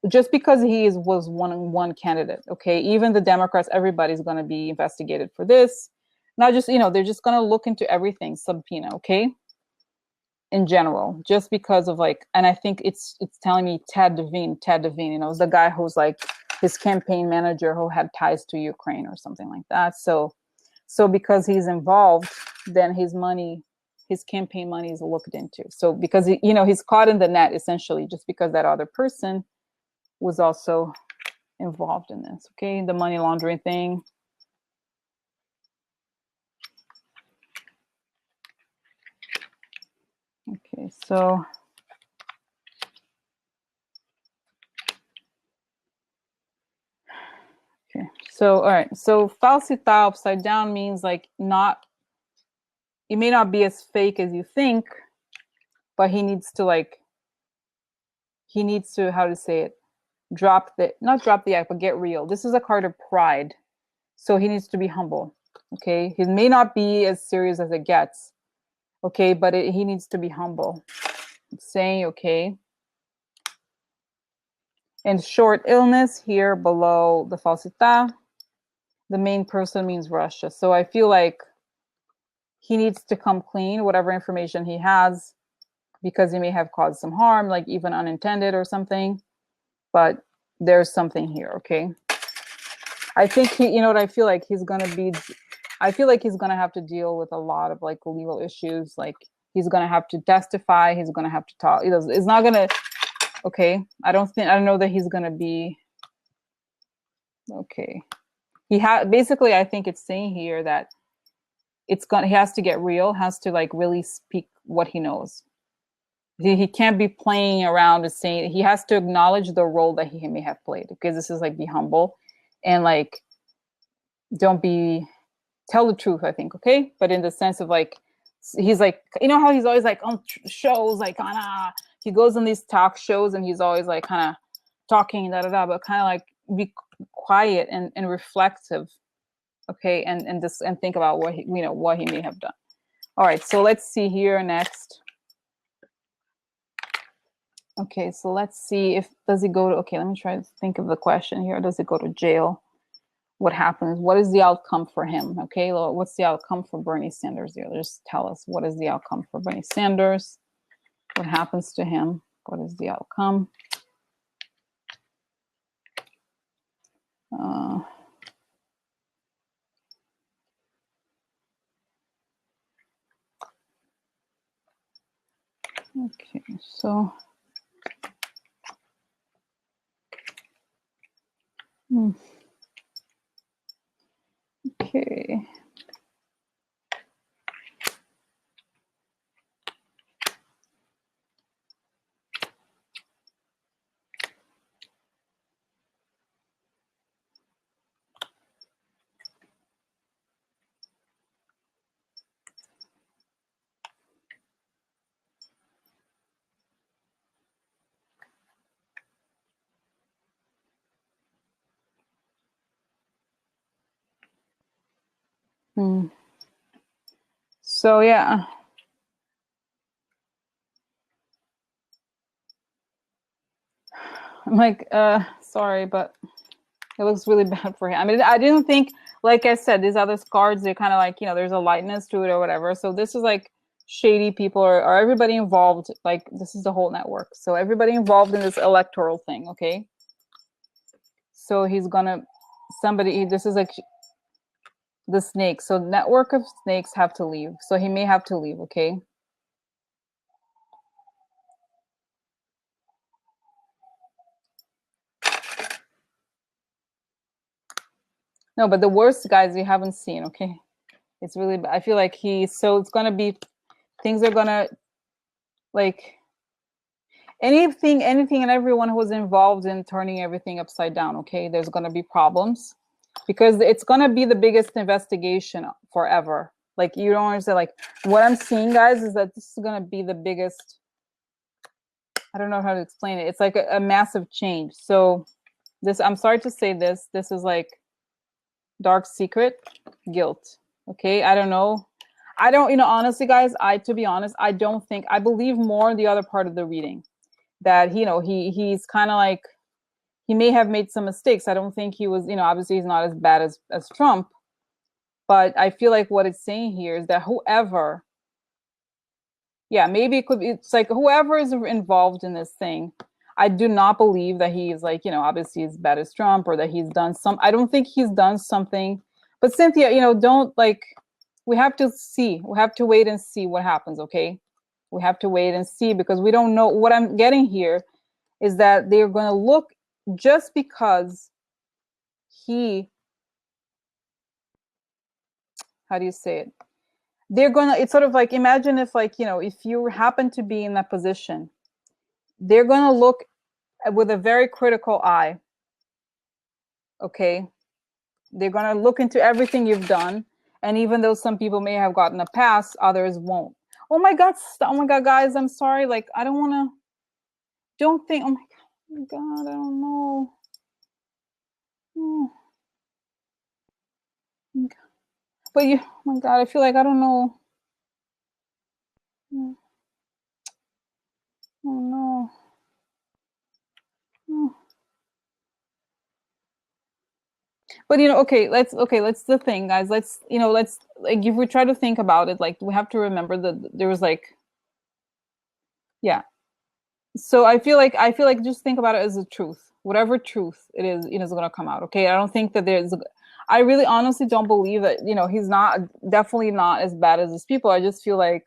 just because was one candidate. Okay, even the Democrats, everybody's going to be investigated for this. Not just they're just going to look into everything, subpoena. Okay. In general, just because of like, and I think it's telling me Ted Devine, the guy who's like his campaign manager who had ties to Ukraine or something like that. So because he's involved, then his campaign money is looked into. So because he's caught in the net essentially, just because that other person was also involved in this. Okay, the money laundering thing. Okay, so okay, so all right, so falsità upside down means like it may not be as fake as you think, but he needs to how to say it, not drop the act, but get real. This is a card of pride, so he needs to be humble. Okay, he may not be as serious as it gets. Okay, but he needs to be humble. It's saying okay. And short illness here below the falsità. The main person means Russia. So I feel like he needs to come clean, whatever information he has, because he may have caused some harm, like even unintended or something. But there's something here, okay? I think I feel like he's gonna have to deal with a lot of like legal issues. Like he's gonna have to testify. He's gonna have to talk. It's not gonna. Okay, I don't know that he's gonna be. Okay, basically. I think it's saying here that he has to get real. Has to like really speak what he knows. He can't be playing around with saying. He has to acknowledge the role that he may have played, because this is like be humble and like don't tell the truth, I think, okay? But in the sense of like, he's like, how he's always like on shows, like kind of, he goes on these talk shows and he's always like kind of talking, but kind of like be quiet and reflective, okay? And think about what what he may have done. All right, so let's see here next. Okay, so let's see does he go to, okay, let me try to think of the question here. Does it go to jail? What happens? What is the outcome for him? Okay, what's the outcome for Bernie Sanders here? Just tell us, what is the outcome for Bernie Sanders? What happens to him? What is the outcome? Okay, so Okay. So yeah, I'm like, sorry, but it looks really bad for him. I mean, I didn't think, like I said, these other cards, they're kind of like, there's a lightness to it or whatever. So this is like shady people or everybody involved. Like this is the whole network. So everybody involved in this electoral thing. Okay. So he's gonna, this is like the snake. So network of snakes have to leave. So he may have to leave. Okay. No, but the worst guys you haven't seen. Okay. It's really, I feel like it's gonna be, things are gonna, like, anything and everyone who's involved in turning everything upside down, okay, there's going to be problems because it's going to be the biggest investigation forever. Like, you don't understand, like, what I'm seeing, guys, is that this is going to be the biggest, I don't know how to explain it, it's like a massive change. So this, I'm sorry to say this is like dark secret guilt. Okay, I don't know, honestly, guys, to be honest, I don't think, I believe more in the other part of the reading, that he's kind of like, he may have made some mistakes. I don't think he was, obviously he's not as bad as Trump, but I feel like what it's saying here is that whoever, yeah, maybe it could be, it's like whoever is involved in this thing, I do not believe that he is like, obviously as bad as Trump, or that he's done I don't think he's done something. But Cynthia, don't, like, we have to wait and see what happens. Okay, we have to wait and see, because we don't know. What I'm getting here is that they're going to look, just because how do you say it? It's sort of like, imagine if, like, if you happen to be in that position, they're going to look with a very critical eye. Okay. They're going to look into everything you've done. And even though some people may have gotten a pass, others won't. Oh my God. Oh my God, guys, I'm sorry. Like, I don't want to, don't think, oh my God, I don't know. Oh. But oh my God, I feel like, I don't know. Oh no. Oh. But let's the thing, guys. Let's, like, if we try to think about it, like, we have to remember that there was, like, yeah. So I feel like just think about it as a truth. Whatever truth it is going to come out. Okay, I don't think that I really honestly don't believe that, he's not, definitely not as bad as these people. I just feel like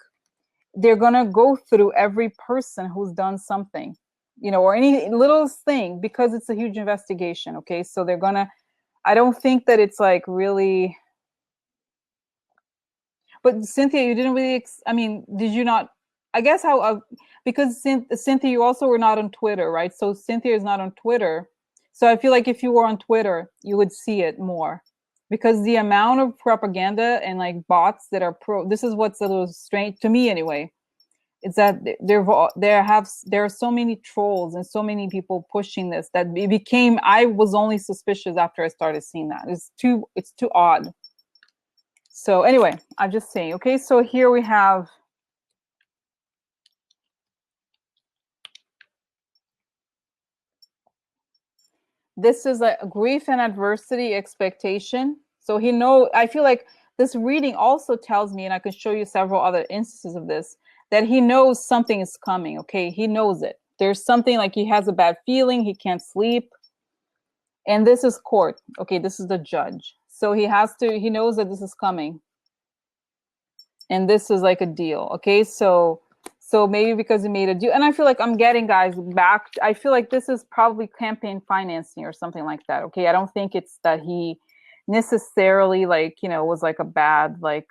they're going to go through every person who's done something, or any little thing, because it's a huge investigation. Okay, so they're going to, I don't think that it's like really. But Cynthia, you didn't really. I mean, did you not? I guess how, because Cynthia, you also were not on Twitter, right? So Cynthia is not on Twitter. So I feel like if you were on Twitter, you would see it more, because the amount of propaganda and, like, bots that are pro. This is what's a little strange to me, anyway. It's that there are so many trolls and so many people pushing this, that it became. I was only suspicious after I started seeing that. It's too odd. So anyway, I'm just saying. Okay, so here we have, this is a grief and adversity expectation. So I feel like this reading also tells me, and I can show you several other instances of this, that he knows something is coming. Okay, he knows it. There's something, like, he has a bad feeling, he can't sleep. And this is court. Okay, this is the judge. So he knows that this is coming. And this is like a deal. Okay, so maybe because he made a deal, and I feel like I'm getting, guys, back. I feel like this is probably campaign financing or something like that. Okay, I don't think it's that he necessarily like, you know, was like a bad, like,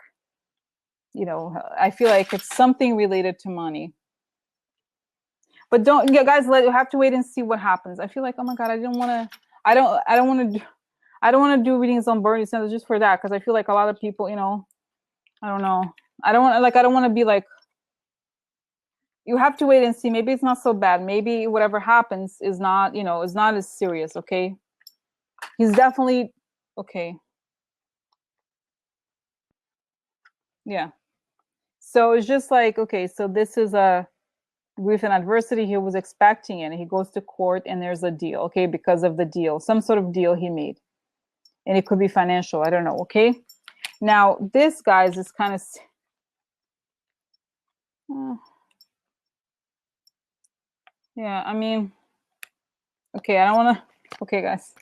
you know, I feel like it's something related to money. But don't, yeah, guys, let you have to wait and see what happens. I feel like, oh my God, I don't want to do, I don't want to do readings on Bernie Sanders just for that, because I feel like a lot of people, you know, I don't know. I don't want to be like, you have to wait and see. Maybe it's not so bad. Maybe whatever happens is not, you know, is not as serious, okay? He's definitely, okay. Yeah. So it's just like, okay, so this is a grief and adversity he was expecting, and he goes to court and there's a deal, okay, because of the deal, some sort of deal he made. And it could be financial, I don't know, okay? Now, this, guys, is kind of... yeah, I mean, okay, I don't want to... okay, guys.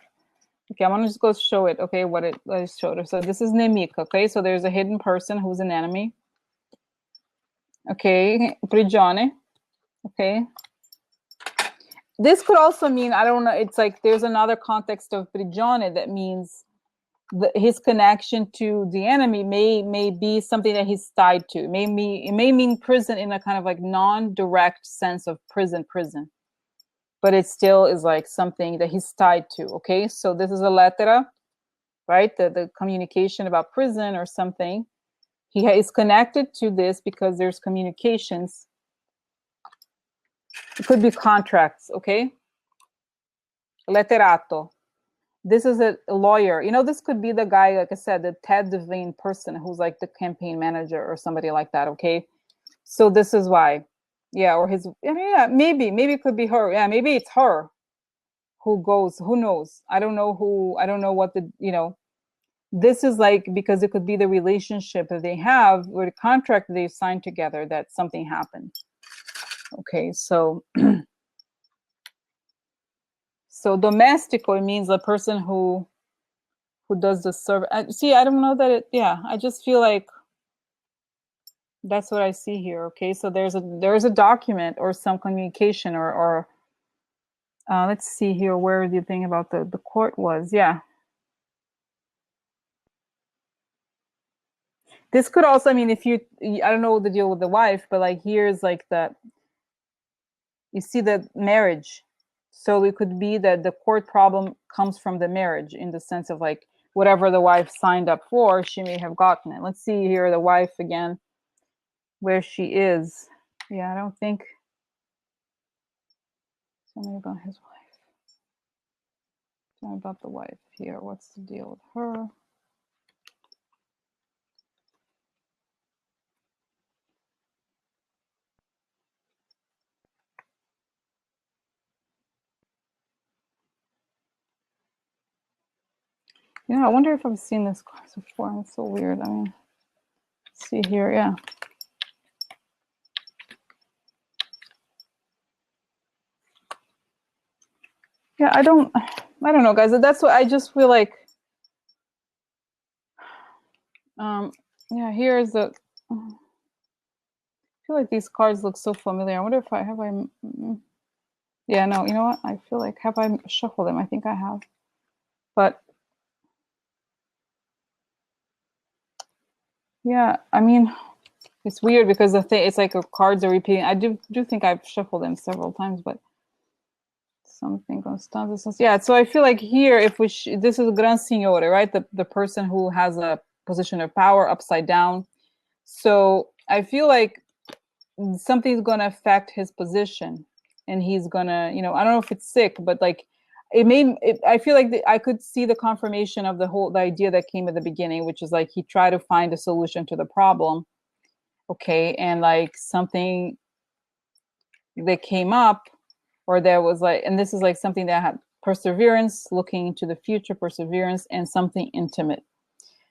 Okay, I'm gonna just go show it, okay, what it showed her. So this is Nemik, okay? So there's a hidden person who's an enemy. Okay, prigione, okay? This could also mean, I don't know, it's like there's another context of prigione that means his connection to the enemy may be something that he's tied to. It may mean prison in a kind of like non-direct sense of prison, but it still is like something that he's tied to. Okay, so this is a lettera, right? The communication about prison or something. He is connected to this because there's communications. It could be contracts. Okay, letterato. This is a lawyer. You know, this could be the guy, like I said, the Ted Devine person who's like the campaign manager or somebody like that. Okay, so this is why. Yeah, or his. I mean, yeah, maybe it could be her. Yeah, maybe it's her who goes. Who knows? I don't know who. I don't know what the. You know, this is like, because it could be the relationship that they have or the contract they've signed together that something happened. Okay, so so domestico, it means a person who does the service. See, I don't know that it, yeah, I just feel like that's what I see here. Okay, so there's a document or some communication or let's see here where the thing about the court was. Yeah, this could also, I mean, if you, I don't know the deal with the wife, but like here's like you see the marriage. So it could be that the court problem comes from the marriage, in the sense of like whatever the wife signed up for, she may have gotten it. Let's see here the wife again, where she is. Yeah, I don't think. Tell me about his wife. Tell me about the wife here. What's the deal with her? Yeah, I wonder if I've seen this class before. It's so weird. I mean, see here, yeah. Yeah, I don't know, guys. That's what I just feel like. Yeah, here's the. I feel like these cards look so familiar. I wonder if have I. Yeah, no, you know what? I feel like, have I shuffled them? I think I have, but yeah, I mean, it's weird because the thing, it's like the cards are repeating. I do think I've shuffled them several times, but something Constanza. Yeah, so I feel like here, if we this is Gran Signore, right? The person who has a position of power upside down. So I feel like something's going to affect his position, and he's gonna, you know, I don't know if it's sick, but like I feel like I could see the confirmation of the idea that came at the beginning, which is like he tried to find a solution to the problem. Okay, and like something that came up, or there was like, and this is like something that had perseverance, looking into the future, perseverance, and something intimate.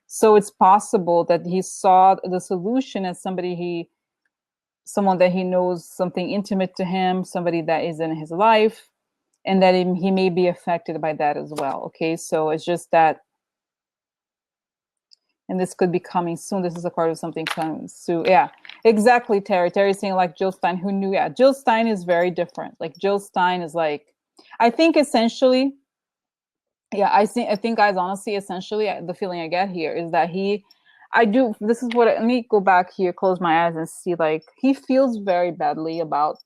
So it's possible that he saw the solution as someone that he knows, something intimate to him, somebody that is in his life, and that he may be affected by that as well. Okay, so it's just that, and this could be coming soon. This is a card of something coming soon. Yeah, exactly, Terry. Terry's saying like Jill Stein, who knew. Yeah, Jill Stein is very different. Like Jill Stein is like, I think essentially Yeah, I think guys, honestly, essentially the feeling I get here is that this is what, let me go back here, close my eyes and see, like, he feels very badly about,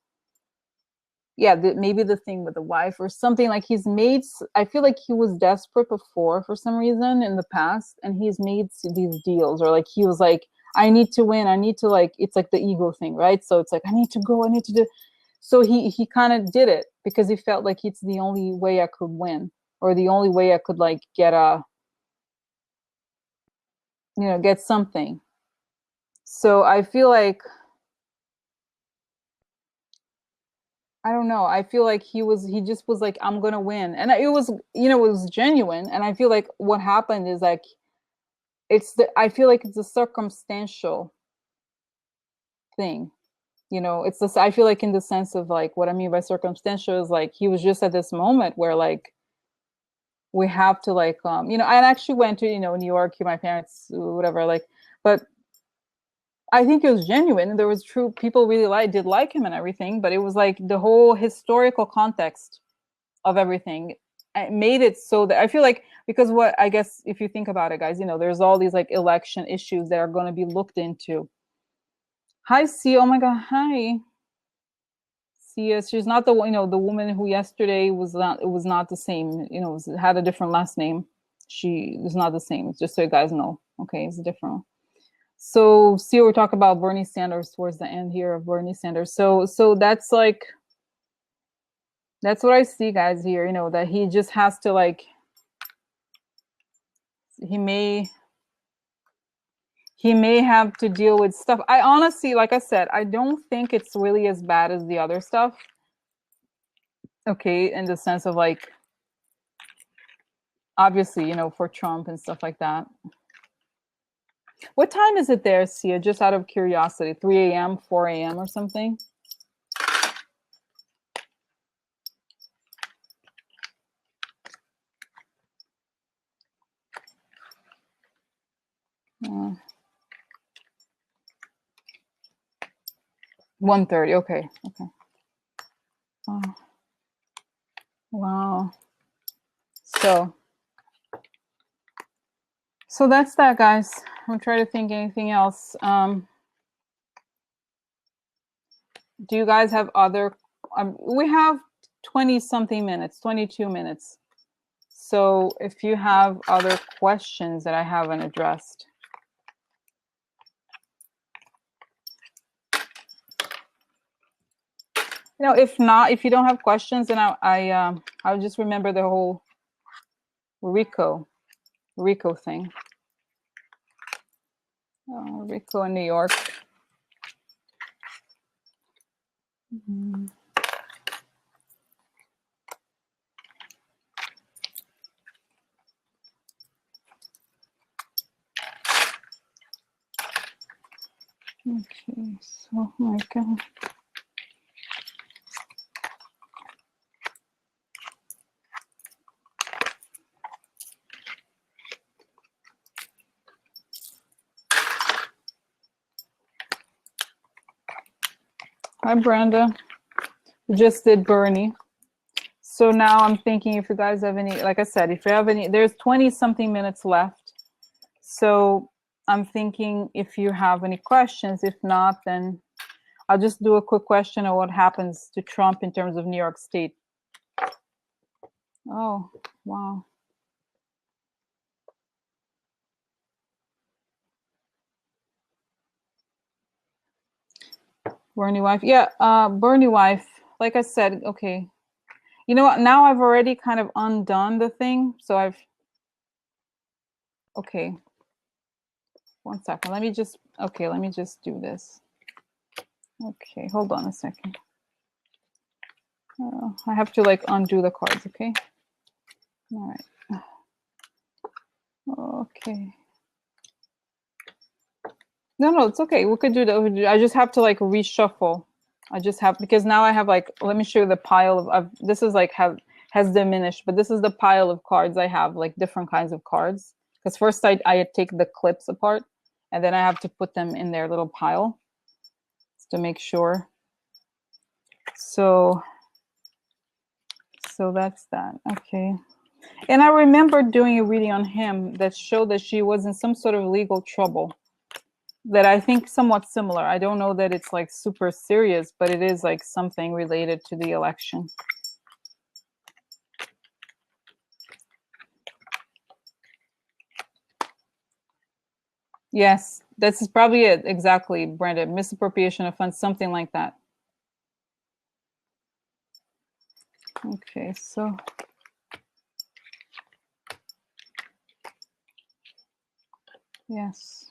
yeah, maybe the thing with the wife or something, like I feel like he was desperate before for some reason in the past, and he's made these deals, or like he was like, I need to win, I need to, like, it's like the ego thing, right? So it's like, I need to go, I need to do, so he kind of did it because he felt like it's the only way I could win, or the only way I could, like, get get something. So I feel like, I don't know. I feel like he just was like, I'm gonna win, and it was, it was genuine. And I feel like what happened is like, I feel like it's a circumstantial thing. It's this. I feel like in the sense of, like, what I mean by circumstantial is like he was just at this moment where, like, we have to, like, I actually went to, New York, my parents, whatever, like, but I think it was genuine. There was true people really did like him and everything, but it was like the whole historical context of everything, it made it so that I feel like, because what I guess, if you think about it, guys, there's all these, like, election issues that are going to be looked into. Hi, C. Oh my God. Hi. Sia, she's not the one, the woman who yesterday was not. It was not the same. Had a different last name. She was not the same. Just so you guys know. Okay, it's different. So, see, we're talking about Bernie Sanders towards the end here of Bernie Sanders. So that's like, that's what I see, guys, here. That he just has to, like, he may have to deal with stuff. I honestly, like I said, I don't think it's really as bad as the other stuff. Okay, in the sense of, like, obviously, for Trump and stuff like that. What time is it there, Sia? Just out of curiosity, 3 a.m., 4 a.m., or something? Uh, 1:30. Okay. Okay. Oh, wow. So that's that, guys. I'm trying to think anything else. Do you guys have other? We have 20 something minutes, 22 minutes. So if you have other questions that I haven't addressed. If not, if you don't have questions, then I'll just remember the whole Rico thing. Rico in New York. Mm-hmm. Okay, so, oh my God. Hi, Brenda. We just did Bernie. So now I'm thinking, if you guys have any, like I said, if you have any, there's 20 something minutes left. So I'm thinking if you have any questions. If not, then I'll just do a quick question of what happens to Trump in terms of New York State. Oh, wow. Bernie wife. Yeah, Bernie wife. Like I said, okay. You know what? Now I've already kind of undone the thing. So okay. 1 second. Let me just do this. Okay, hold on a second. I have to, like, undo the cards, okay? All right. Okay. No, it's okay. We could do that. I just have to, like, reshuffle. Because now I have, like, let me show you the pile of this is like has diminished, but this is the pile of cards I have, like different kinds of cards. Because first I take the clips apart, and then I have to put them in their little pile to make sure. So that's that. Okay. And I remember doing a reading on him that showed that she was in some sort of legal trouble that I think somewhat similar. I don't know that it's like super serious, but it is like something related to the election. Yes, this is probably it. Exactly, Brenda. Misappropriation of funds, something like that. Okay, so yes.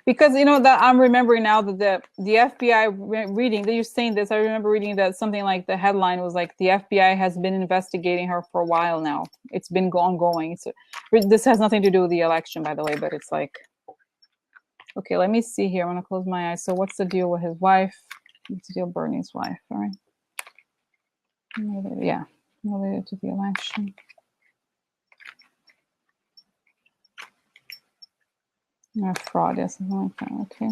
Because you know that I'm remembering now that the FBI reading that you're saying this, I remember reading that something like the headline was like the FBI has been investigating her for a while now. It's been ongoing. So this has nothing to do with the election, by the way, but it's like, okay, let me see here. I'm gonna close my eyes. So what's the deal with his wife? What's the deal with Bernie's wife? All right. Yeah, related to the election. Or fraud, yeah, something like that. Okay.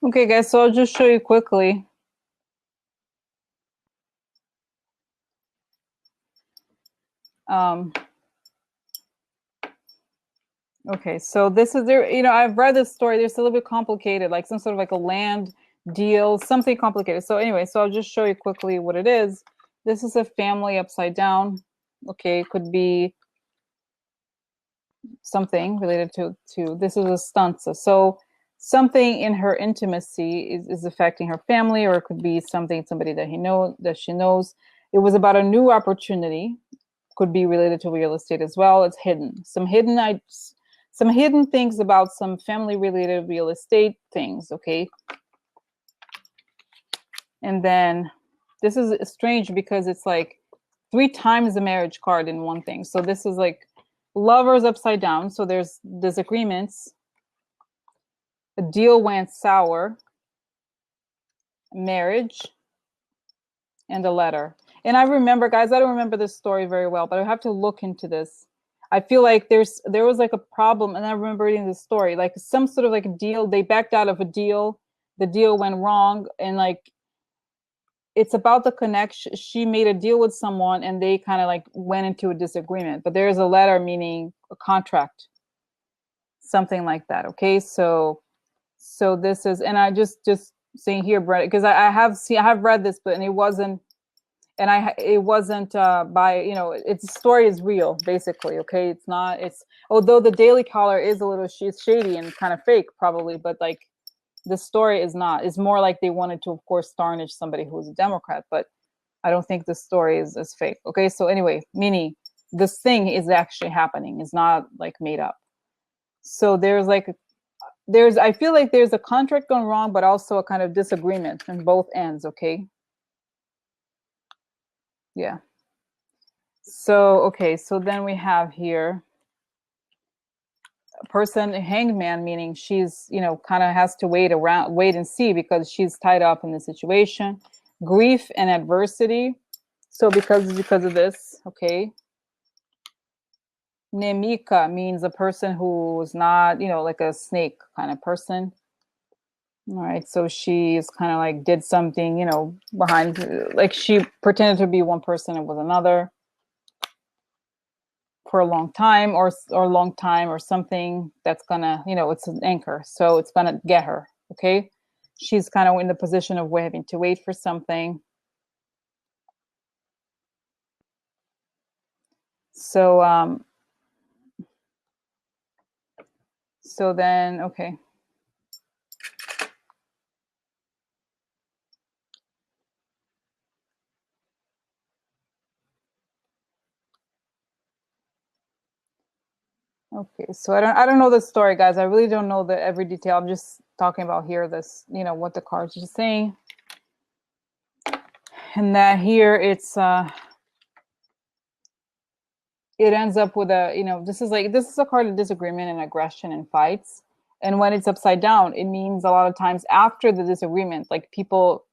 Okay, guys, so I'll just show you quickly. Okay, so this is there, you know, I've read this story. There's a little bit complicated, like some sort of like a land deal, something complicated. So anyway, so I'll just show you quickly what it is. This is a family upside down. Okay, it could be something related to this is a stanza. So something in her intimacy is affecting her family, or it could be somebody that she knows. It was about a new opportunity. could be related to real estate as well. It's hidden. Some hidden things about some family related real estate things, okay? And then this is strange because it's like 3 times the marriage card in one thing. So this is like lovers upside down. So there's disagreements. A deal went sour. Marriage. And a letter. And I remember, guys, I don't remember this story very well, but I have to look into this. I feel like there was like a problem, and I remember reading the story, like some sort of like a deal. They backed out of a deal. The deal went wrong, and like it's about the connection. She made a deal with someone, and they kind of like went into a disagreement. But there's a letter, meaning a contract, something like that. Okay, so this is, and I just saying here, Brett, because I have read this, but and it wasn't. And it wasn't by, its story is real, basically. Okay, it's not. It's, although the Daily Caller is a little shady and kind of fake, probably, but like the story is not. It's more like they wanted to, of course, tarnish somebody who was a Democrat, but I don't think the story is fake. Okay, so anyway, meaning this thing is actually happening. It's not like made up. So I feel like there's a contract gone wrong, but also a kind of disagreement on both ends. Okay. Yeah. So, okay, so then we have here a person, a hanged man, meaning she's, kind of has to wait and see because she's tied up in the situation. Grief and adversity. So because of this, okay. Nemika means a person who's not, like a snake kind of person. All right, so she's kind of like did something, behind, like she pretended to be one person and was another for a long time or long time or something that's gonna, it's an anchor. So it's gonna get her, okay? She's kind of in the position of having to wait for something. So, so then, okay. Okay, so I don't know the story, guys. I really don't know every detail. I'm just talking about here this, what the cards are saying. And that here it ends up with this is a card of disagreement and aggression and fights. And when it's upside down, it means a lot of times after the disagreement, like people,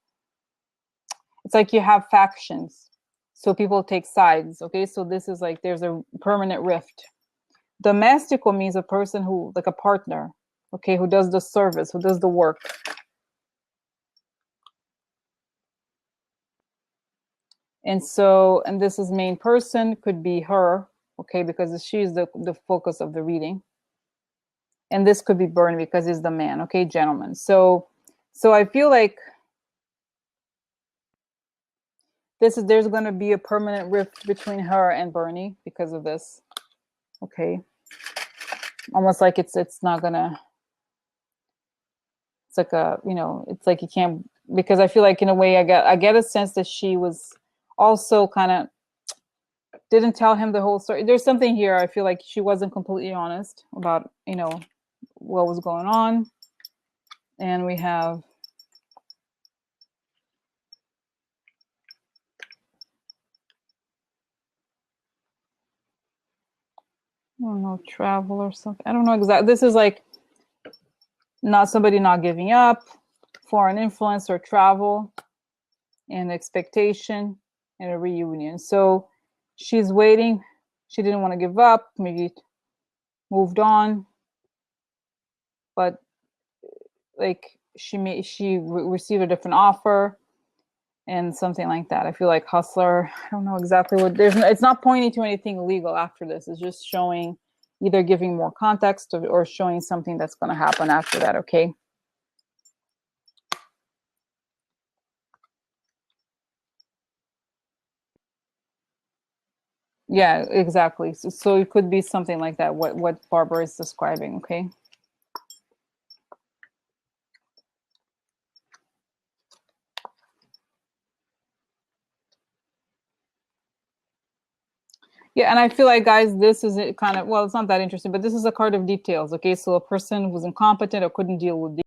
it's like you have factions. So people take sides. Okay, so this is like there's a permanent rift. Domestico means a person who, like a partner, okay, who does the service, who does the work. And so, and this is main person, could be her, okay, because she's the focus of the reading. And this could be Bernie because he's the man, okay, gentleman. So I feel like there's going to be a permanent rift between her and Bernie because of this, okay. Almost like it's not gonna. It's like it's like you can't, because I feel like in a way I get a sense that she was also kind of didn't tell him the whole story. There's something here. I feel like she wasn't completely honest about what was going on. And we have I don't know, travel or something. I don't know exactly. This is like somebody not giving up, foreign influence or travel, and expectation and a reunion. So she's waiting. She didn't want to give up. Maybe moved on, but like she received a different offer and something like that. I feel like hustler. I don't know exactly what. It's not pointing to anything illegal after this. It's just showing, either giving more context or showing something that's going to happen after that. Okay. Yeah, exactly. So it could be something like that. What Barbara is describing. Okay. Yeah, and I feel like, guys, this is kind of, well, it's not that interesting, but this is a card of details. Okay, so a person who's incompetent or couldn't deal with